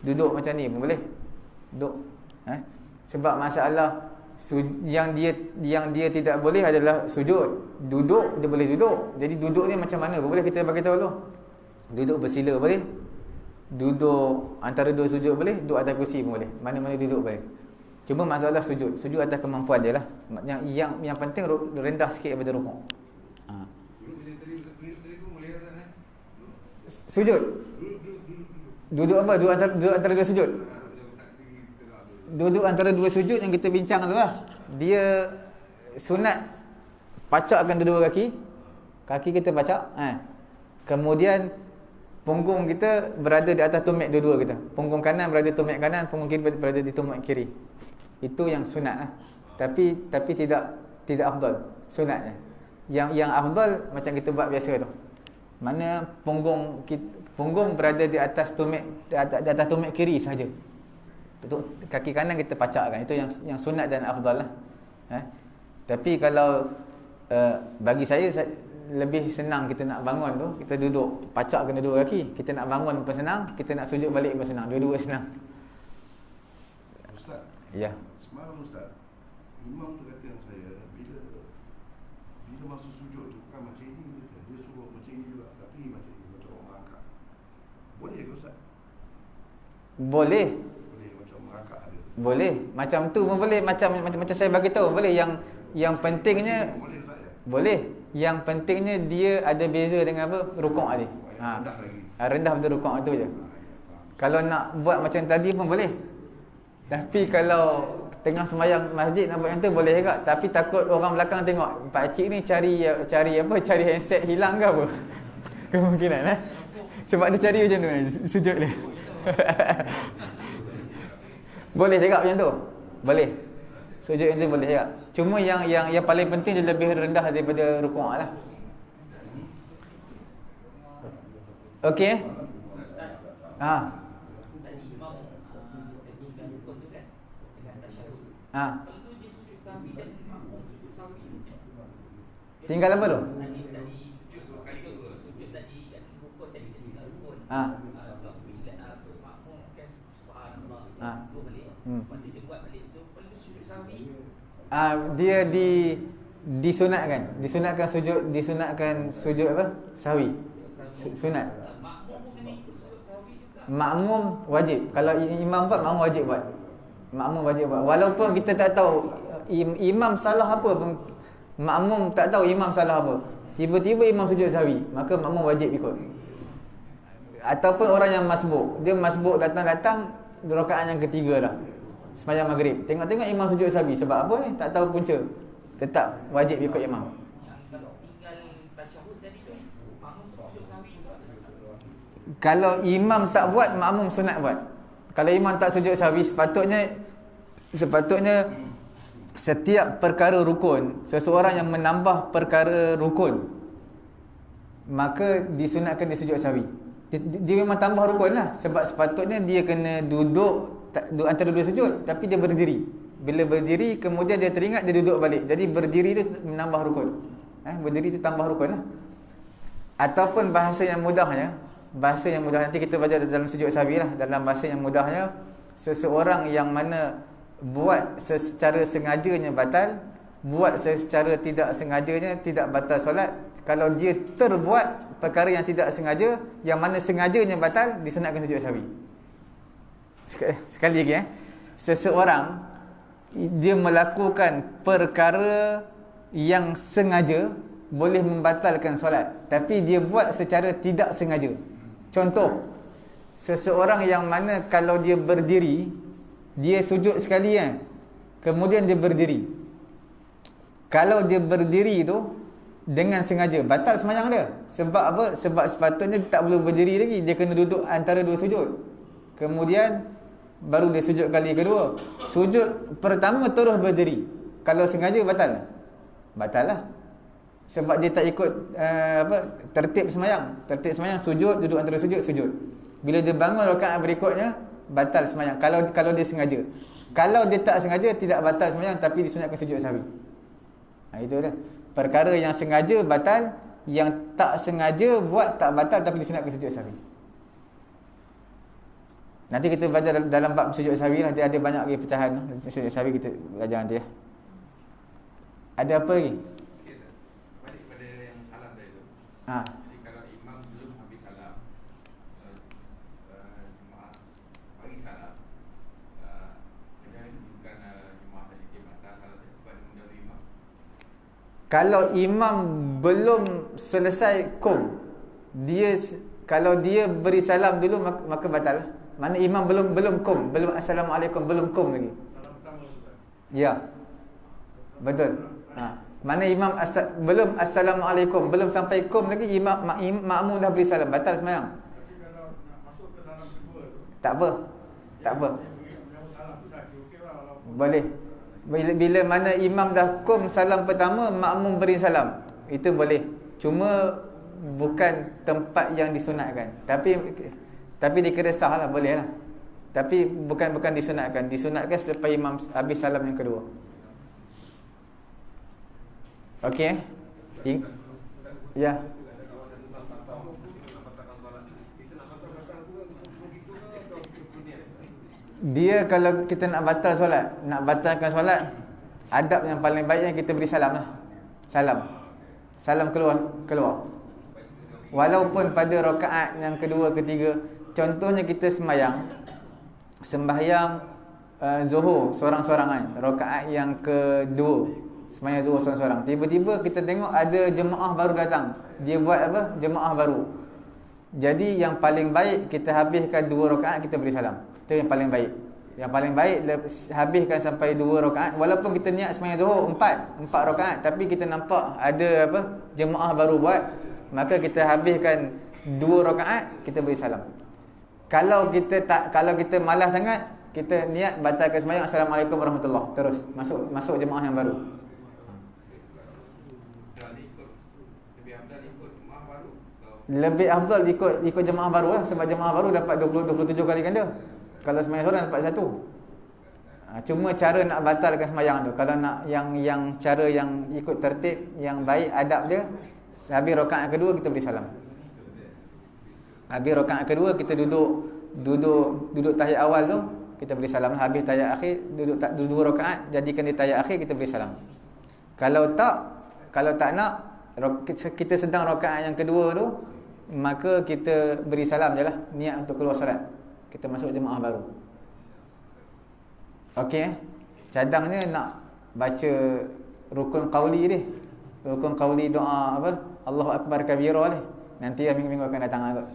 Duduk macam ni pun boleh. Duduk. Sebab masalah yang dia tidak boleh adalah sujud. Duduk dia boleh duduk. Jadi duduk ni macam mana pun boleh, kita bagi tahu dulu. Duduk bersila boleh. Duduk antara dua sujud boleh. Duduk atas kursi pun boleh. Mana-mana duduk boleh. Cuma masalah sujud. Sujud atas kemampuan dia lah. Yang penting rendah sikit daripada rukuk. Sujud. Duduk apa? Duduk antara dua sujud. Duduk antara dua sujud yang kita bincang dulu lah. Dia sunat pacakkan dua kaki. Kaki kita pacak. Kemudian punggung kita berada di atas tumit dua-dua kita. Punggung kanan berada di tumit kanan, punggung kiri berada di tumit kiri. Itu yang sunat lah. Tapi tidak afdal sunatnya. Yang afdal macam kita buat biasa tu. Mana punggung berada di atas tumit kiri saja. Kaki kanan kita pacakkan. Itu yang sunat dan afdal lah. Tapi kalau bagi saya lebih senang kita nak bangun tu, kita duduk pacakkan dua kaki. Kita nak bangun pun senang, kita nak sujud balik pun senang. Dua-dua senang. Ustaz. Ya. Semalam Ustaz, imam tu kata yang saya, bila masuk sujud tu bukan macam ini, dia suruh macam ini juga, tapi macam ini, macam orang angkat. Boleh ke Ustaz? Boleh. Macam mengangkat dia. Boleh. Macam tu pun boleh. Macam saya bagi tahu boleh. Yang pentingnya Boleh Ustaz ya? boleh. Yang pentingnya dia ada beza dengan apa? Rukuk tadi. Rendah lagi. Rendah pada rukuk tu je. Kalau nak buat macam tadi pun boleh. Tapi kalau tengah sembahyang masjid nak buat yang tu boleh juga. Tapi takut orang belakang tengok, pak cik ni cari handset hilang ke apa? Kemungkinan sebab dia cari macam tu kan, sujud dia. Boleh juga macam tu. Boleh. Sujud yang tu boleh juga. Cuma yang paling penting dia lebih rendah daripada rukuk lah. Okey. Tinggal apa tu? Dia disunatkan sujud apa? Sahwi. Sunat. Makmum wajib. Kalau imam buat, makmum wajib buat. Makmum wajib buat. Walaupun kita tak tahu imam salah apa pun, makmum tak tahu imam salah apa. Tiba-tiba imam sujud sahwi, maka makmum wajib ikut. Ataupun orang yang masbuk, dia masbuk datang rakaat yang ketiga dah. Sembahyang maghrib, tengok-tengok imam sujud sahwi. Sebab apa ni? Tak tahu punca. Tetap wajib ikut imam. Kalau imam tak buat, makmum sunat buat. Kalau imam tak sujud sahwi, sepatutnya setiap perkara rukun, seseorang yang menambah perkara rukun, maka disunatkan dia sujud sahwi. Dia memang tambah rukun lah. Sebab sepatutnya dia kena duduk antara dua sujud, tapi dia berdiri. Bila berdiri, kemudian dia teringat, dia duduk balik. Jadi berdiri tu menambah rukun. Berdiri tu tambah rukun lah. Ataupun bahasa yang mudahnya, nanti kita belajar dalam sujud sahwi lah. Dalam bahasa yang mudahnya, seseorang yang mana buat secara sengajanya batal, buat secara tidak sengajanya tidak batal solat. Kalau dia terbuat perkara yang tidak sengaja, yang mana sengajanya batal, disunatkan sujud sahwi. Sekali lagi, seseorang dia melakukan perkara yang sengaja boleh membatalkan solat, tapi dia buat secara tidak sengaja. Contoh, seseorang yang mana kalau dia berdiri, dia sujud sekali kemudian dia berdiri. Kalau dia berdiri tu dengan sengaja, batal sembahyang dia. Sebab apa? Sebab sepatutnya dia tak boleh berdiri lagi, dia kena duduk antara dua sujud. Kemudian baru dia sujud kali kedua. Sujud pertama terus berdiri. Kalau sengaja batal. Batal lah. Sebab dia tak ikut tertib sembahyang. Tertib sembahyang, sujud, duduk antara sujud, sujud. Bila dia bangun rakaat berikutnya, batal sembahyang. Kalau dia sengaja. Kalau dia tak sengaja, tidak batal sembahyang, tapi disunatkan sujud sahwi. Itu dah. Perkara yang sengaja batal, yang tak sengaja buat tak batal, tapi disunatkan sujud sahwi. Nanti kita belajar dalam bab sujud sahwi lah. Dia ada banyak lagi pecahan sujud sahwi, kita belajar nanti . Ada apa lagi? Balik pada yang salam tadi tu. Jadi kalau imam belum habis salam, jemaah bagi salam, bukan jemaah tadi dia batal salam dia sebab dia mendahului imam. Kalau imam belum selesai kalau dia beri salam dulu, maka batal. Mana imam belum belum assalamualaikum, belum lagi. Salam pertama Ustaz. Ya. Betul. Mana imam belum assalamualaikum, belum sampai lagi, makmum dah beri salam, batal sembahyang. Tapi kalau nak masuk ke salam kedua tu, Tak apa. salam tu dah okey lah walaupun Boleh. Bila mana imam dah salam pertama, makmum beri salam, itu boleh. Cuma bukan tempat yang disunatkan. Tapi dikira sah lah, boleh lah. Tapi bukan disunatkan. Disunatkan selepas imam habis salam yang kedua. Okey. Ya. Dia kalau kita nak batal solat, nak batalkan solat, adab yang paling baiknya kita beri salam lah. Salam keluar. Walaupun pada rakaat yang kedua, ketiga, contohnya kita sembahyang zuhur seorang-sorangan, rakaat yang kedua, sembahyang zuhur seorang-sorang. Tiba-tiba kita tengok ada jemaah baru datang. Dia buat apa? Jemaah baru. Jadi yang paling baik kita habiskan 2 rakaat, kita beri salam. Itu yang paling baik. Yang paling baik habiskan sampai 2 rakaat. Walaupun kita niat sembahyang zuhur 4 rakaat, tapi kita nampak ada jemaah baru buat, maka kita habiskan 2 rakaat, kita beri salam. Kalau kita malas sangat, kita niat batalkan sembahyang, assalamualaikum warahmatullahi, terus masuk jemaah yang baru. Lebih afdal ikut jemaah baru lah, sebab jemaah baru dapat 27 kali ganda. Kalau sembahyang seorang dapat 1. Cuma cara nak batalkan sembahyang tu, kalau nak yang cara yang ikut tertib, yang baik, adab dia, habis rakaat kedua kita beri salam. Habis rakaat kedua kita duduk tahiyat awal tu, kita beri salam. Habis tahiyat akhir, duduk 2 rakaat, jadikan di tahiyat akhir, kita beri salam. Kalau tak nak, kita sedang rakaat yang kedua tu, maka kita beri salam je lah, niat untuk keluar solat, kita masuk jemaah baru. Okey, cadangnya nak baca rukun qauli ni. Rukun qauli doa Allahu Akbar kabira ni. Nanti minggu-minggu akan datang agak.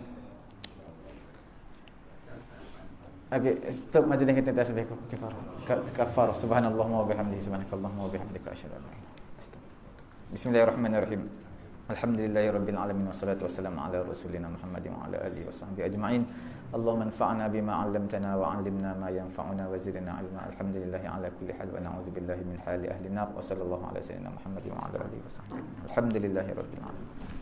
Okey, stop majlis kita tasbih kafar. Subhanallahumma wa bihamdihi subhanakallahumma wa bihamdika asyhadu an la ilaha illa anta astaghfiruka. Bismillahirrahmanirrahim. Alhamdulillahirabbil alamin wassalatu wassalamu ala rasulina Muhammadin wa ala alihi washabbihi ajma'in. Allahumma anfa'na bima 'allamtana wa 'allimna ma yanfa'una wa zidna 'ilma. Alhamdulillahi ala kulli hal wa na'udzubillahi min hali ahli nar wa sallallahu ala sayyidina Muhammadin wa ala alihi washabbihi. Alhamdulillahirabbil alamin.